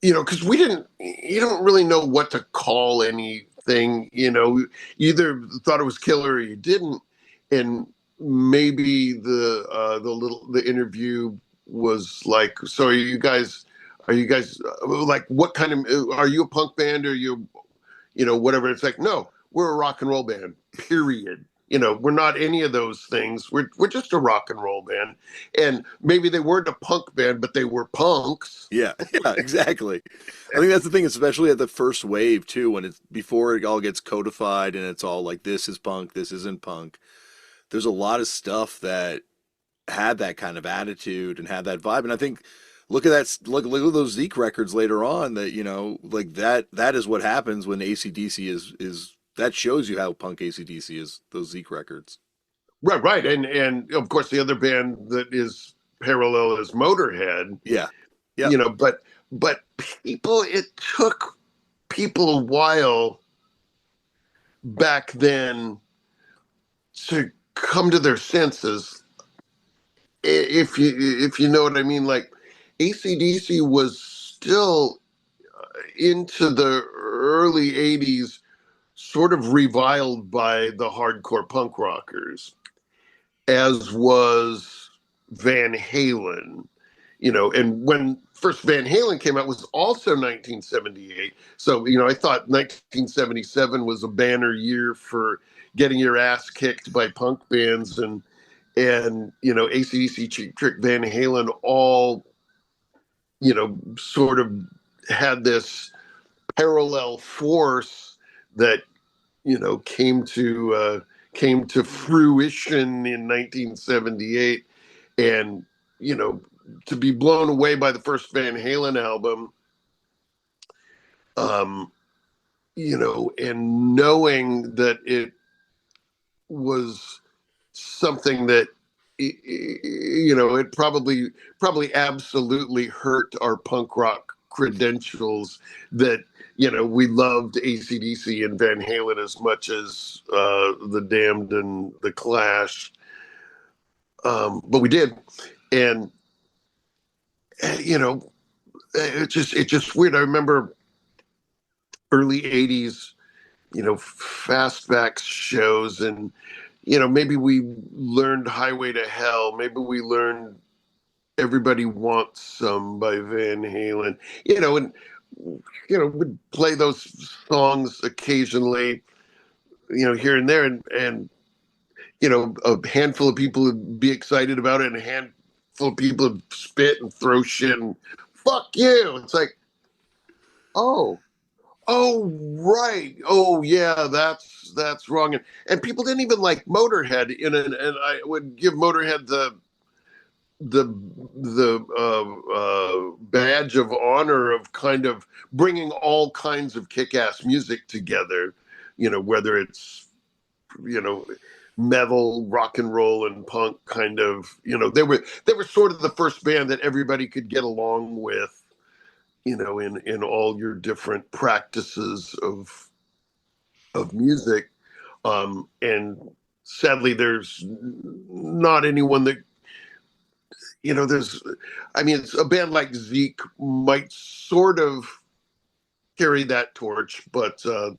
because you don't really know what to call anything. You either thought it was killer or you didn't. And maybe the interview was like, so are you guys like, what kind of, are you a punk band, or whatever? It's like, no, we're a rock and roll band, period. We're not any of those things. We're just a rock and roll band. And maybe they weren't a punk band, but they were punks. Yeah, yeah, exactly. I think that's the thing, especially at the first wave too, when it's before it all gets codified and it's all like this is punk, this isn't punk. There's a lot of stuff that had that kind of attitude and had that vibe. And I think look at that, look at those Zeke records later on. That like that is what happens when AC/DC is that shows you how punk AC/DC is. Those Zeke records. Right, and of course the other band that is parallel is Motorhead. Yeah, yeah, But it took people a while back then to come to their senses. If you know what I mean, like AC/DC was still into the early 80s sort of reviled by the hardcore punk rockers, as was Van Halen. And when first Van Halen came out was also 1978. So, I thought 1977 was a banner year for getting your ass kicked by punk bands, and AC/DC, Cheap Trick, Van Halen, all, sort of had this parallel force that, came to fruition in 1978. And, to be blown away by the first Van Halen album, and knowing that it was something that, it probably absolutely hurt our punk rock credentials, that, we loved AC/DC and Van Halen as much as the Damned and the Clash. But we did. And, it's just weird. I remember early 80s, Fastbacks shows, and, maybe we learned Highway to Hell. Maybe we learned Everybody Wants Some by Van Halen, and, would play those songs occasionally, here and there. And a handful of people would be excited about it, and a handful of people would spit and throw shit and fuck you. It's like, oh, right. Oh, yeah, that's wrong. And people didn't even like Motorhead, and I would give Motorhead the badge of honor of kind of bringing all kinds of kick-ass music together, whether it's, metal, rock and roll, and punk kind of, they were sort of the first band that everybody could get along with, in all your different practices of music. And sadly, there's not anyone that, it's a band like Zeke might sort of carry that torch, but, and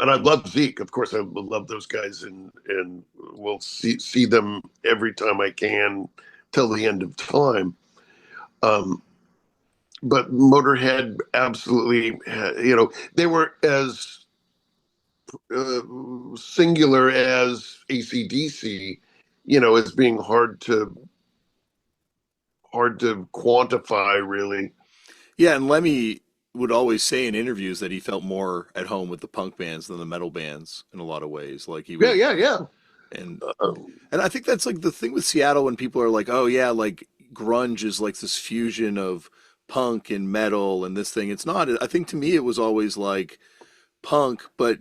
I love Zeke, of course. I love those guys, and we'll see them every time I can till the end of time. But Motorhead absolutely, they were as singular as AC/DC, as being hard to quantify, really. Yeah, and Lemmy would always say in interviews that he felt more at home with the punk bands than the metal bands in a lot of ways. Like he would, Yeah. and I think that's like the thing with Seattle when people are like, oh yeah, like grunge is like this fusion of punk and metal and this thing. It's not. I think to me it was always like punk, but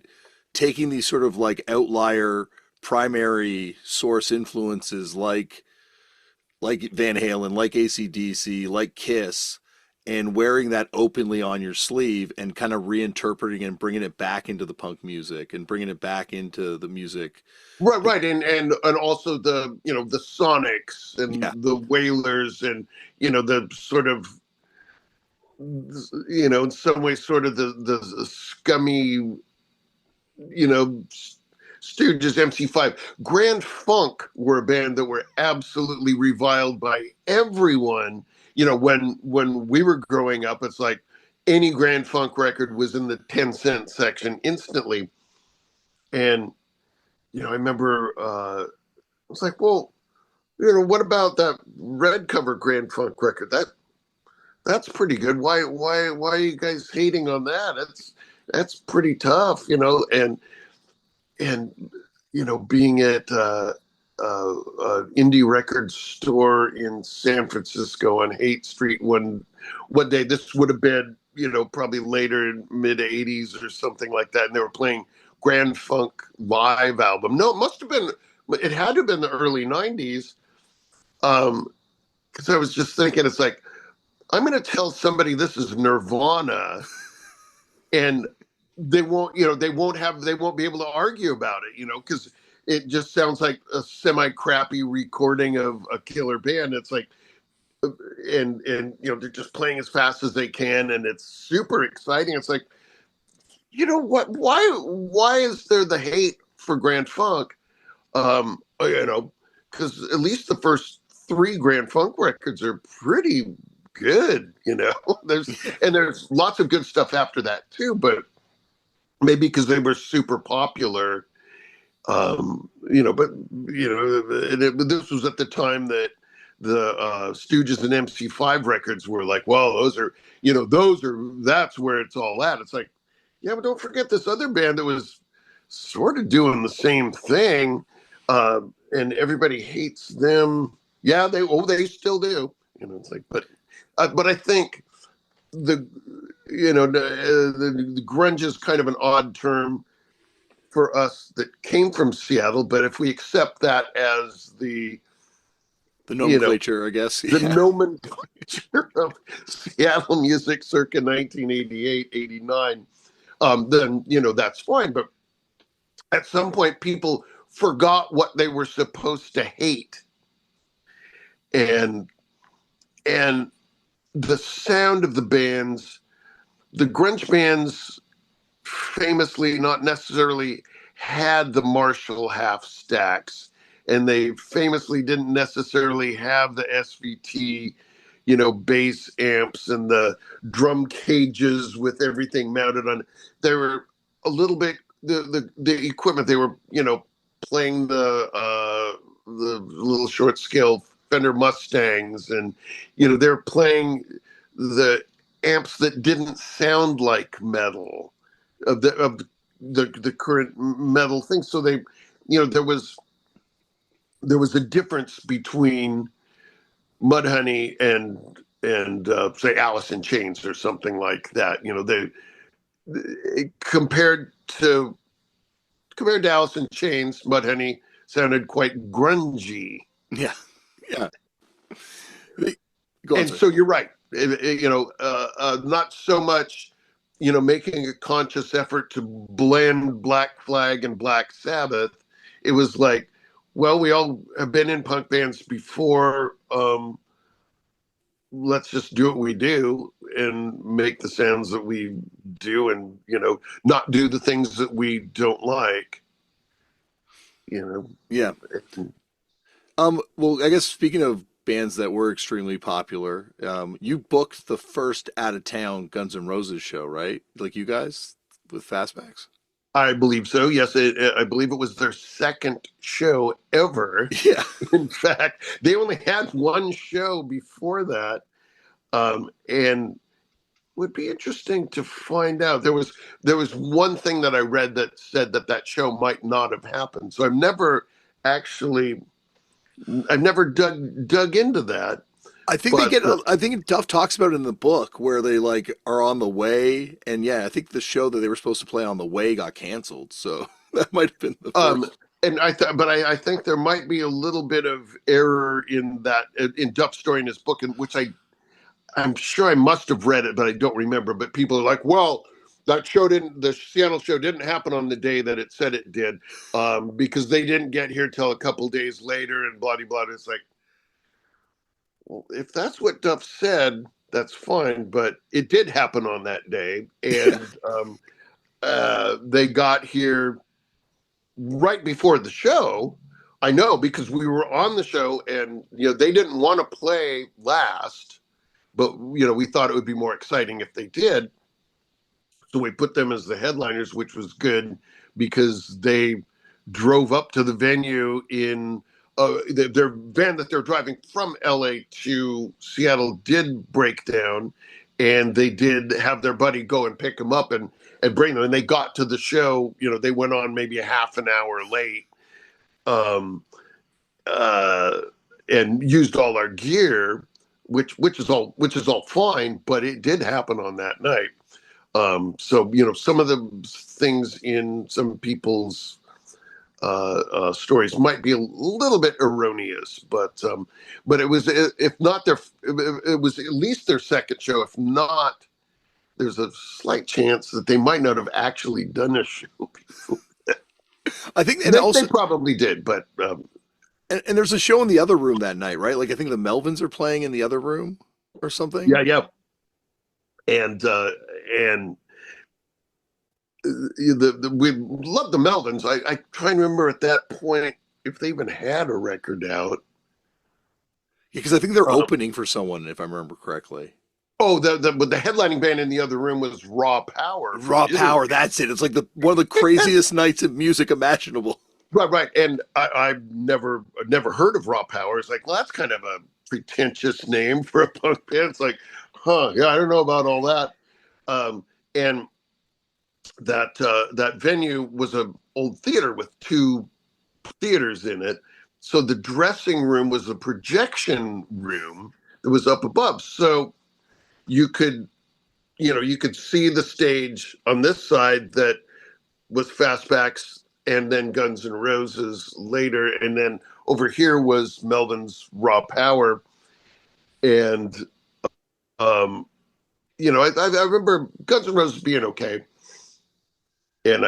taking these sort of like outlier primary source influences like Van Halen, like AC/DC, like Kiss, and wearing that openly on your sleeve and kind of reinterpreting and bringing it back into the punk music and bringing it back into the music. Right, and also the the Sonics and the Wailers, and the sort of in some ways sort of the scummy Stooges, MC5. Grand Funk were a band that were absolutely reviled by everyone. You know, when we were growing up, it's like any Grand Funk record was in the 10-cent section instantly. And, you know, I remember I was like, well, you know, what about that red cover Grand Funk record? That's pretty good. Why are you guys hating on that? That's pretty tough, you know. And you know, being at indie record store in San Francisco on Haight Street one day, this would have been, you know, probably later in mid '80s or something like that, and they were playing Grand Funk live album. No, it had to have been the early '90s. Because I was just thinking, it's like, I'm going to tell somebody this is Nirvana, and they won't be able to argue about it, you know, because it just sounds like a semi-crappy recording of a killer band. It's like, and you know, they're just playing as fast as they can, and it's super exciting. It's like, you know what? Why is there the hate for Grand Funk? You know, because at least the first 3 Grand Funk records are pretty good, you know. There's lots of good stuff after that too, but maybe because they were super popular, you know. But you know, this was at the time that the Stooges and MC5 records were like, well, that's where it's all at. It's like, yeah, but don't forget this other band that was sort of doing the same thing, and everybody hates them. Yeah, they still do. You know, it's like, but I think the grunge is kind of an odd term for us that came from Seattle. But if we accept that as the nomenclature, I guess, the nomenclature of Seattle music circa 1988, 89, then, you know, that's fine. But at some point, people forgot what they were supposed to hate. And the sound of the bands, the grunge bands famously not necessarily had the Marshall half stacks, and they famously didn't necessarily have the SVT, you know, bass amps and the drum cages with everything mounted on. They were a little bit the equipment. They were, you know, playing the little short scale Fender Mustangs, and you know, they're playing the amps that didn't sound like metal of the current metal thing. So they, you know, there was a difference between Mudhoney and say Alice in Chains or something like that. You know, they compared to Alice in Chains, Mudhoney sounded quite grungy. Yeah. And so you're right. You know, not so much, you know, making a conscious effort to blend Black Flag and Black Sabbath. It was like, well, we all have been in punk bands before. Let's just do what we do and make the sounds that we do, and, you know, not do the things that we don't like. You know. Yeah. Well, I guess speaking of bands that were extremely popular, you booked the first out of town Guns N' Roses show, right? Like you guys with Fastbacks? I believe so. Yes, I believe it was their second show ever. Yeah. In fact, they only had one show before that, and would be interesting to find out. There was one thing that I read that said that show might not have happened. So I've never dug into that. I think I think Duff talks about it in the book where they like are on the way, and yeah, I think the show that they were supposed to play on the way got canceled. So that might have been the first. And I think there might be a little bit of error in that in Duff's story in his book, in which I'm sure I must have read it, but I don't remember. But people are like, well, the Seattle show didn't happen on the day that it said it did, because they didn't get here till a couple days later, and blah, blah, blah. It's like, well, if that's what Duff said, that's fine, but it did happen on that day, and they got here, right before the show, I know because we were on the show and, they didn't want to play last, but, we thought it would be more exciting if they did. So we put them as the headliners, which was good because they drove up to the venue in their van that they're driving from LA to Seattle did break down, and they did have their buddy go and pick them up and bring them. And they got to the show, they went on maybe a half an hour late, um, and used all our gear, which is all fine, but it did happen on that night. So, some of the things in some people's stories might be a little bit erroneous, but it was, if not it was at least their second show. If not, there's a slight chance that they might not have actually done a show before. I think, and they probably did, but and there's a show in the other room that night, right? Like I think the Melvins are playing in the other room or something. Yeah. And we love the Melvins. I try and remember at that point if they even had a record out. Yeah, because I think they're opening for someone, if I remember correctly. Oh, the headlining band in the other room was Raw Power. Raw Power, that's it. It's like one of the craziest nights of music imaginable. Right. And I've never heard of Raw Power. It's like, well, that's kind of a pretentious name for a punk band. It's like, yeah, I don't know about all that. And that venue was an old theater with two theaters in it. So the dressing room was a projection room that was up above. So you could see the stage on this side that was Fastbacks and then Guns N' Roses later. And then over here was Melvin's Raw Power. And, I remember Guns N' Roses being okay. And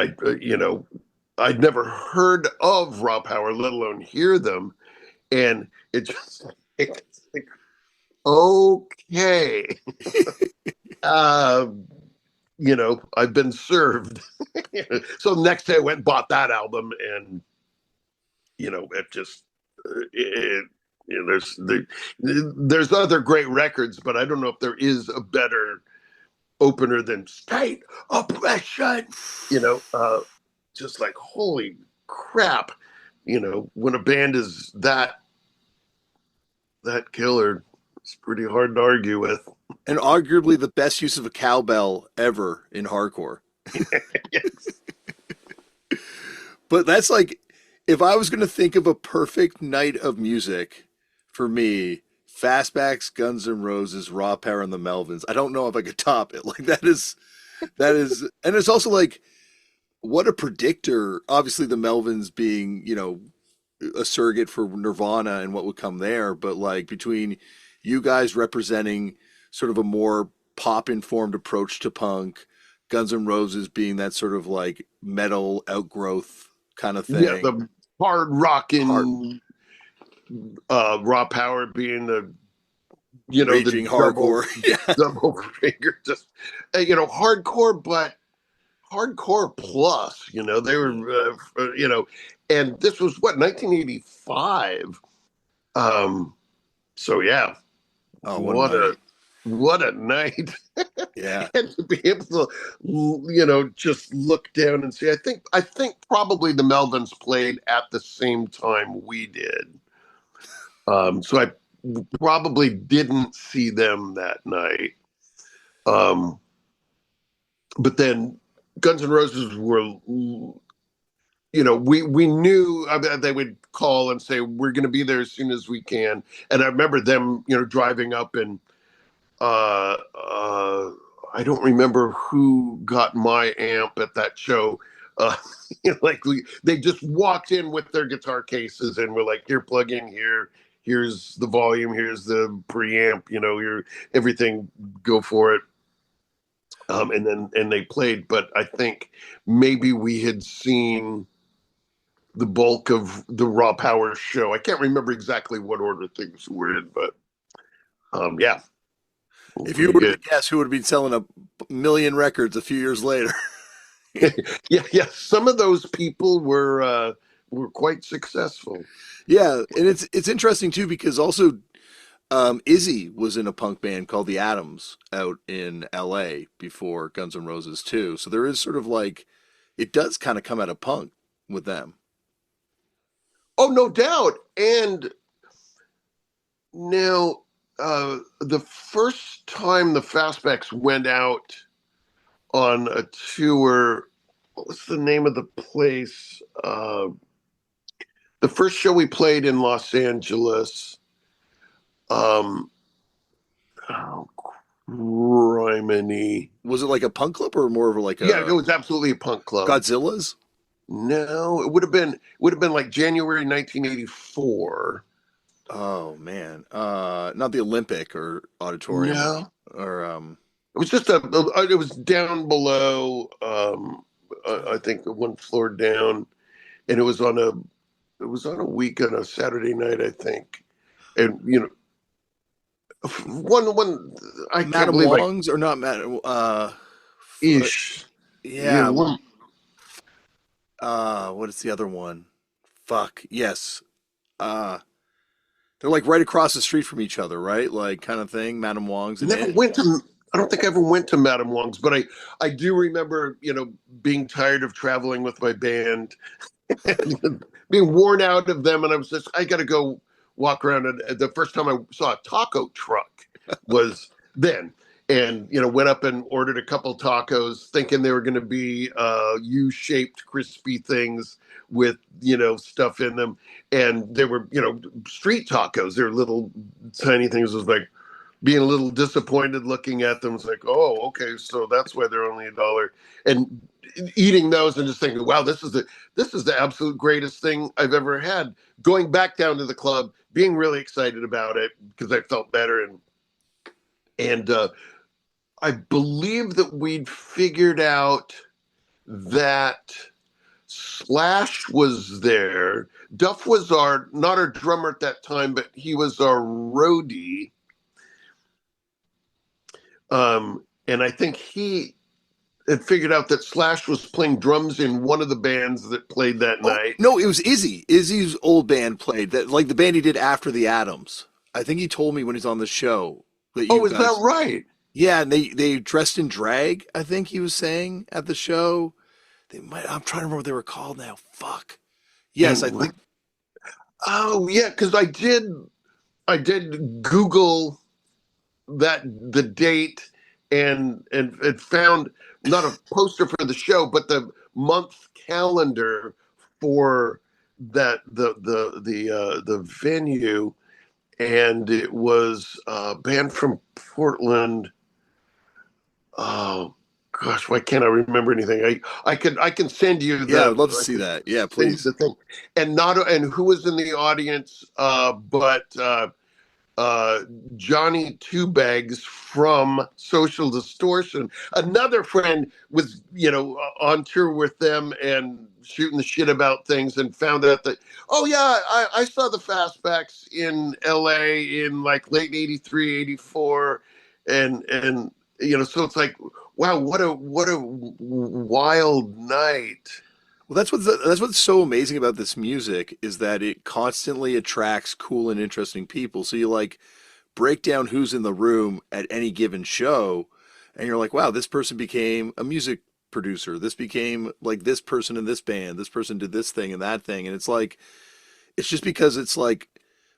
I'd never heard of Raw Power, let alone hear them. And it just like, okay. I've been served. So the next day I went and bought that album, and it just there's other great records, but I don't know if there is a better opener than State Oppression. Just like, holy crap, when a band is that killer, it's pretty hard to argue with. And arguably the best use of a cowbell ever in hardcore. Yes. But that's like, if I was going to think of a perfect night of music for me, Fastbacks, Guns N' Roses, Raw Power, and the Melvins, I don't know if I could top it. Like that is, and it's also like, what a predictor. Obviously the Melvins being, a surrogate for Nirvana and what would come there. But like between you guys representing sort of a more pop informed approach to punk, Guns N' Roses being that sort of like metal outgrowth kind of thing. Yeah, the hard rocking, Raw Power being the, raging the hardcore, double finger, just hardcore, but hardcore plus. They were, and this was what 1985. So yeah, what a night. Yeah. And to be able to, just look down and see. I think probably the Melvins played at the same time we did. So I probably didn't see them that night. But then Guns N' Roses were, we knew they would call and say, we're going to be there as soon as we can. And I remember them, driving up, and I don't remember who got my amp at that show. They just walked in with their guitar cases and were like, here, plug in here. Here's the volume. Here's the preamp, here, everything, go for it. And they played, but I think maybe we had seen the bulk of the Raw Power show. I can't remember exactly what order things were in, but yeah. If you were to guess who would have been selling a million records a few years later. Yeah. Some of those people were quite successful. Yeah, and it's interesting too because also Izzy was in a punk band called the Atoms out in L.A. before Guns N' Roses too. So there is sort of like it does kind of come out of punk with them. Oh, no doubt. And now, the first time the Fastbacks went out on a tour, what was the name of the place? The first show we played in Los Angeles. Um, oh, criminy. Was it like a punk club or more of like Yeah, it a was absolutely a punk club. Godzilla's? No, it would have been like January 1984. Oh man, not the Olympic or auditorium No, or it was just it was down below. I think one floor down, and it was on a week on a Saturday night, I think. And one I can't Madame believe I Wong's or not Madame ish. yeah, One, what is the other one? Fuck, yes. Uh they're like right across the street from each other, right? Like kind of thing. Madame Wong's and never it. went to. I don't think I ever went to Madame Wong's, but I do remember being tired of traveling with my band, being worn out of them, and I got to go walk around. And the first time I saw a taco truck was then, and went up and ordered a couple tacos, thinking they were going to be U-shaped crispy things with stuff in them, and they were street tacos. They're little tiny things. It was like being a little disappointed looking at them. It's like, oh, okay, so that's why they're only $1. And eating those and just thinking, wow, this is the absolute greatest thing I've ever had. Going back down to the club, being really excited about it because I felt better, and I believe that we'd figured out that Slash was there. Duff was not our drummer at that time, but he was our roadie. And I think he had figured out that Slash was playing drums in one of the bands that played that Oh night. no, it was Izzy. Izzy's old band played that, like the band he did after the Atoms. I think he told me when he's on the show that you Oh, is that guys. right? Yeah, and they dressed in drag. I think he was saying at the show. They might. I'm trying to remember what they were called now. Fuck. Yes, I And think. oh yeah, because I did Google the date, and it found not a poster for the show, but the month calendar for the venue, and it was a band from Portland. Oh gosh, why can't I remember anything? I can send you Yeah, the I'd love to I see can that. Yeah, send you please. the thing, and who was in the audience, but uh, Johnny Two Bags from Social Distortion. Another friend was, on tour with them and shooting the shit about things, and found out that, oh yeah, I saw the Fastbacks in L.A. in like late '83, '84, and so it's like, wow, what a wild night. Well, that's what's so amazing about this music is that it constantly attracts cool and interesting people. So you like break down who's in the room at any given show, and you're like, wow, this person became a music producer. This became like this person in this band. This person did this thing and that thing. And it's like, it's just because it's like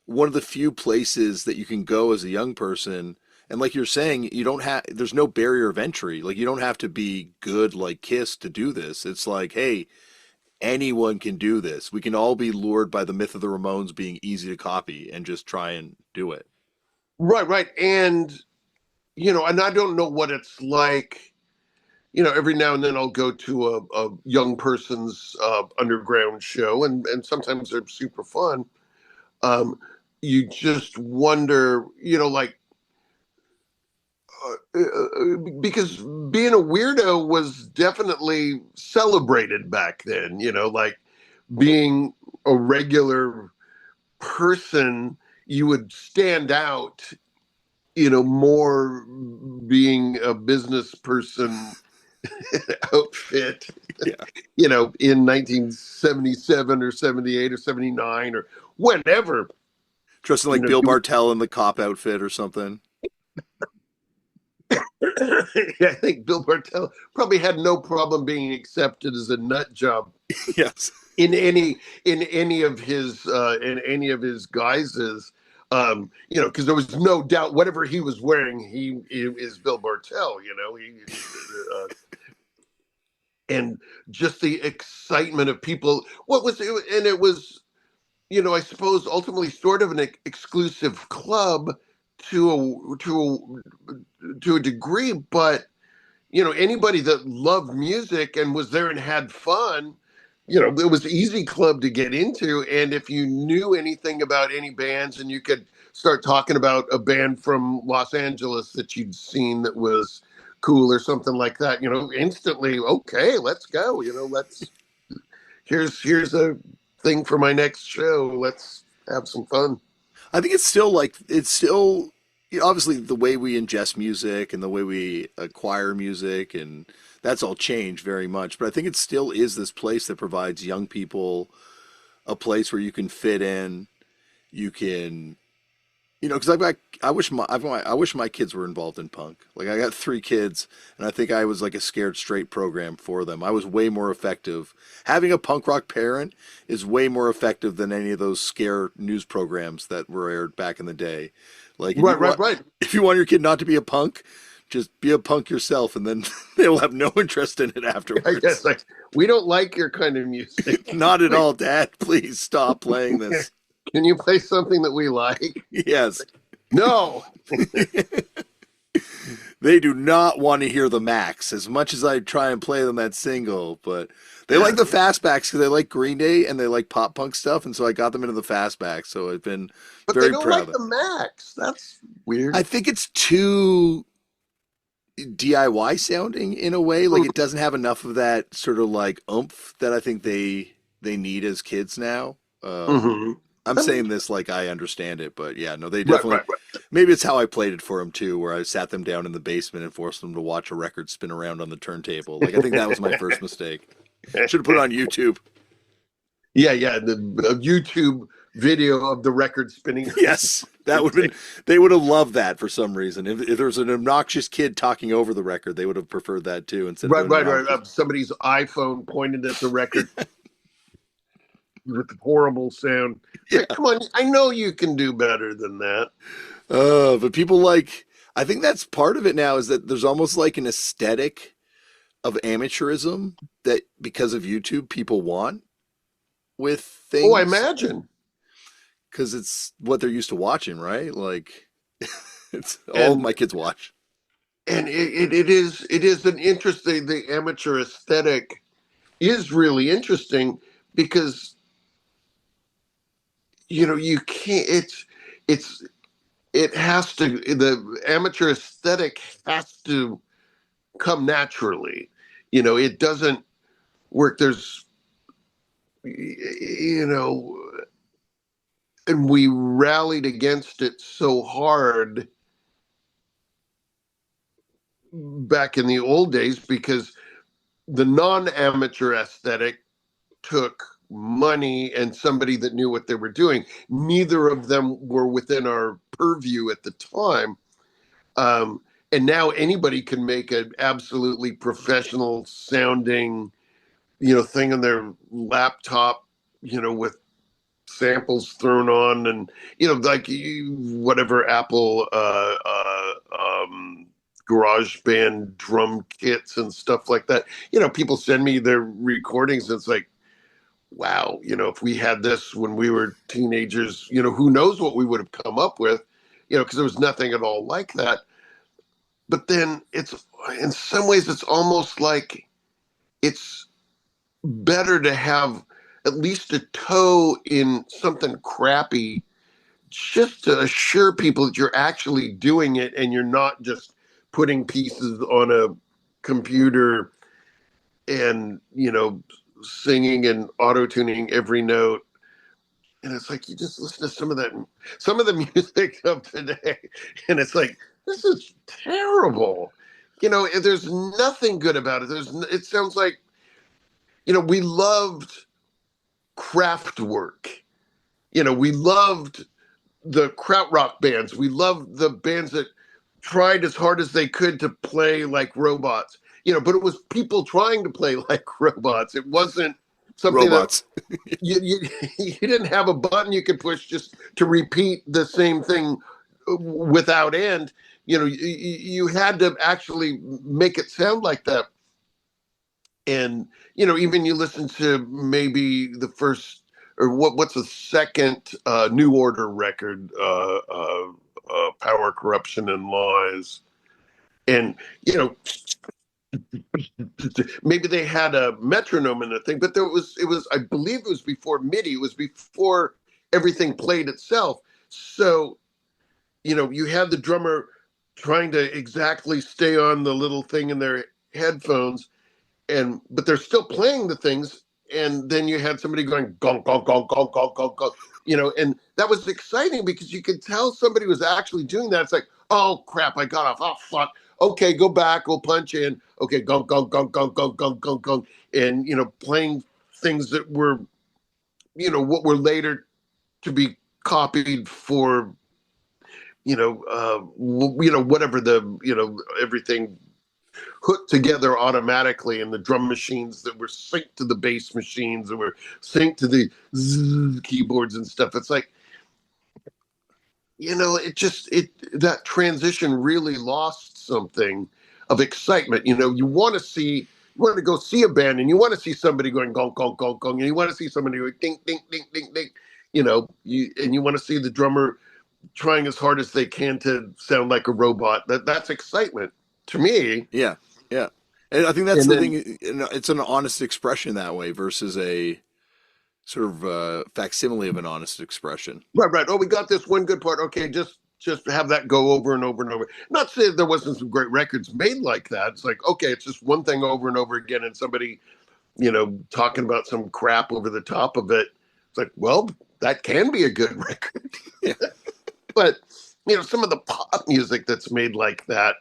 one of the few places that you can go as a young person. And like you're saying, you don't have, there's no barrier of entry. Like you don't have to be good like Kiss to do this. It's like, hey, anyone can do this. We can all be lured by the myth of the Ramones being easy to copy and just try and do it. Right. And I don't know what it's like. Every now and then I'll go to a young person's underground show, and sometimes they're super fun. Um, you just wonder, like, because being a weirdo was definitely celebrated back then, like being a regular person, you would stand out, more being a business person outfit, Yeah. you know, in 1977 or 78 or 79 or whenever. Dressing You like know, Bill Bartell in the cop outfit or something. I think Bill Bartell probably had no problem being accepted as a nut job Yes. in any of his guises. You know, because there was no doubt whatever he was wearing, he is Bill Bartell. You know, and just the excitement of people. What was it? And it was, you know, I suppose ultimately sort of an exclusive club to a degree, but you know, anybody that loved music and was there and had fun, you know, it was an easy club to get into. And if you knew anything about any bands and you could start talking about a band from Los Angeles that you'd seen that was cool or something like that, you know, instantly, okay, let's go. You know, here's a thing for my next show. Let's have some fun. I think it's still obviously the way we ingest music and the way we acquire music, and that's all changed very much. But I think it still is this place that provides young people a place where you can fit in. You can, because I wish my kids were involved in punk. Like I got 3 kids, and I think I was like a scared straight program for them. I was way more effective. Having a punk rock parent is way more effective than any of those scare news programs that were aired back in the day. Like Right. if you want your kid not to be a punk, just be a punk yourself, and then they will have no interest in it I guess afterwards. like we don't like your kind of music. Not at all, Dad. Please stop playing this. Can you play something that we like? Yes. No. They do not want to hear the Max as much as I try and play them that single, but they like the Fastbacks because they like Green Day and they like pop punk stuff, and so I got them into the Fastbacks. So I've been But they very don't proud like of the it. Max. That's weird. I think it's too DIY sounding in a way. Like it doesn't have enough of that sort of like oomph that I think they need as kids now. Mm-hmm. I'm saying this like I understand it, but yeah, no, they Right, definitely. right, right. Maybe it's how I played it for them too, where I sat them down in the basement and forced them to watch a record spin around on the turntable. Like I think that was my first mistake. Should have put it on YouTube. Yeah. The YouTube video of the record spinning. Yes, that would have been. They would have loved that for some reason. If there was an obnoxious kid talking over the record, they would have preferred that too instead of Right. Somebody's iPhone pointed at the record with the horrible sound. Yeah. Like, come on, I know you can do better than that. But people like. I think that's part of it now is that there's almost like an aesthetic of amateurism that because of YouTube people want with things. Oh, I imagine. Because it's what they're used to watching, right? Like it's all my kids watch. And it is an interesting. The amateur aesthetic is really interesting because you know you can't. It has to. The amateur aesthetic has to come naturally. You know, it doesn't work. There's you know, and we rallied against it so hard back in the old days because the non-amateur aesthetic took money and somebody that knew what they were doing. Neither of them were within our purview at the time. And now anybody can make an absolutely professional sounding, you know, thing on their laptop, you know, with samples thrown on and, you know, like whatever Apple garage band drum kits and stuff like that. You know, people send me their recordings and it's like, wow, you know, if we had this when we were teenagers, you know, who knows what we would have come up with, you know, because there was nothing at all like that. But then it's, in some ways, it's almost like it's better to have at least a toe in something crappy just to assure people that you're actually doing it and you're not just putting pieces on a computer and, you know, singing and auto-tuning every note. And it's like you just listen to some of the music of today, and it's like, this is terrible. there's nothing good about it. It sounds like, we loved Kraftwerk. We loved the krautrock bands. We loved the bands that tried as hard as they could to play like robots. But it was people trying to play like robots. It wasn't something Robots. that you didn't have a button you could push just to repeat the same thing without end. You had to actually make it sound like that. And even you listen to maybe the first or what's the second New Order record, Power, Corruption, and Lies, and maybe they had a metronome in the thing, but it was I believe it was before MIDI. It was before everything played itself. So you had the drummer trying to exactly stay on the little thing in their headphones, but they're still playing the things. And then you had somebody going gong gong gong gong gong gong gong, and that was exciting because you could tell somebody was actually doing that. It's like, oh crap, I got off. Oh fuck. Okay, go back. We'll punch in. Okay, gong gong gong gong gong gong gong gong, and playing things that were, what were later to be copied for, whatever everything hooked together automatically, and the drum machines that were synced to the bass machines and were synced to the keyboards and stuff. It's like, that transition really lost something of excitement. You want to go see a band, and you want to see somebody going gong gong gong gong, and you want to see somebody going ding ding ding ding ding. And you want to see the drummer trying as hard as they can to sound like a robot. That's excitement to me. Yeah, yeah. And I think that's the thing. It's an honest expression that way versus a sort of facsimile of an honest expression. Right. Oh, we got this one good part. Okay, just have that go over and over and over. Not saying there wasn't some great records made like that. It's like, okay, it's just one thing over and over again, and somebody, talking about some crap over the top of it. It's like, well, that can be a good record. Yeah. But some of the pop music that's made like that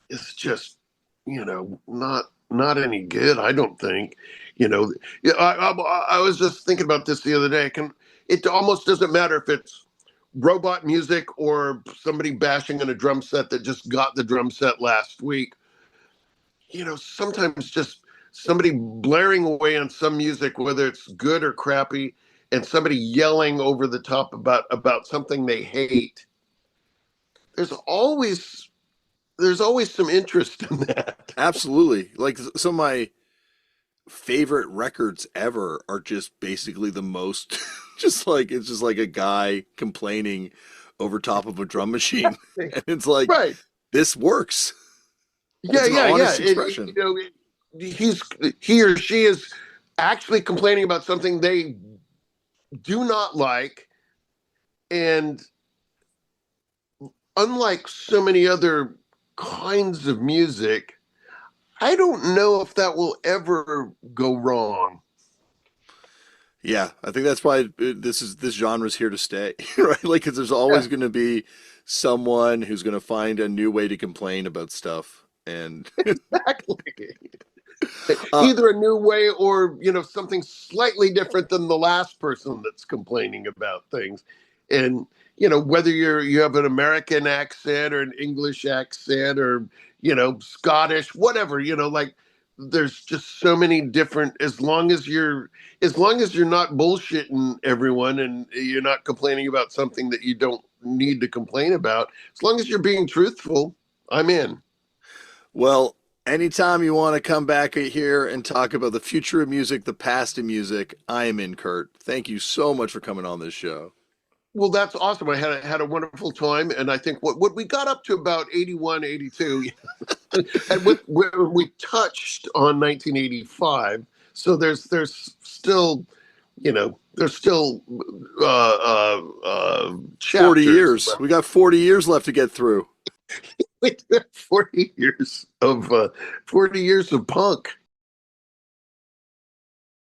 is just, not any good. I don't think. I was just thinking about this the other day. It almost doesn't matter if it's robot music or somebody bashing on a drum set that just got the drum set last week. Sometimes just somebody blaring away on some music, whether it's good or crappy, and somebody yelling over the top about something they hate. There's always some interest in that. Absolutely. Like some of my favorite records ever are just basically the most it's just like a guy complaining over top of a drum machine. And it's like, right. This works. Yeah. Expression. He or she is actually complaining about something they do not like, and unlike so many other kinds of music, I don't know if that will ever go wrong. Yeah, I think that's why this genre's here to stay, right? Like, because there's always going to be someone who's going to find a new way to complain about stuff, and exactly. Either a new way or something slightly different than the last person that's complaining about things. And whether you have an American accent or an English accent or Scottish, whatever, like there's just so many different, as long as you're not bullshitting everyone and you're not complaining about something that you don't need to complain about, as long as you're being truthful, I'm in. Well, anytime you want to come back here and talk about the future of music, the past of music, I am in, Kurt. Thank you so much for coming on this show. Well, that's awesome. I had a wonderful time, and I think what we got up to about 81, 82, and we touched on 1985. So there's still, there's still chapters. 40 years. We got 40 years left to get through. 40 years of 40 years of punk.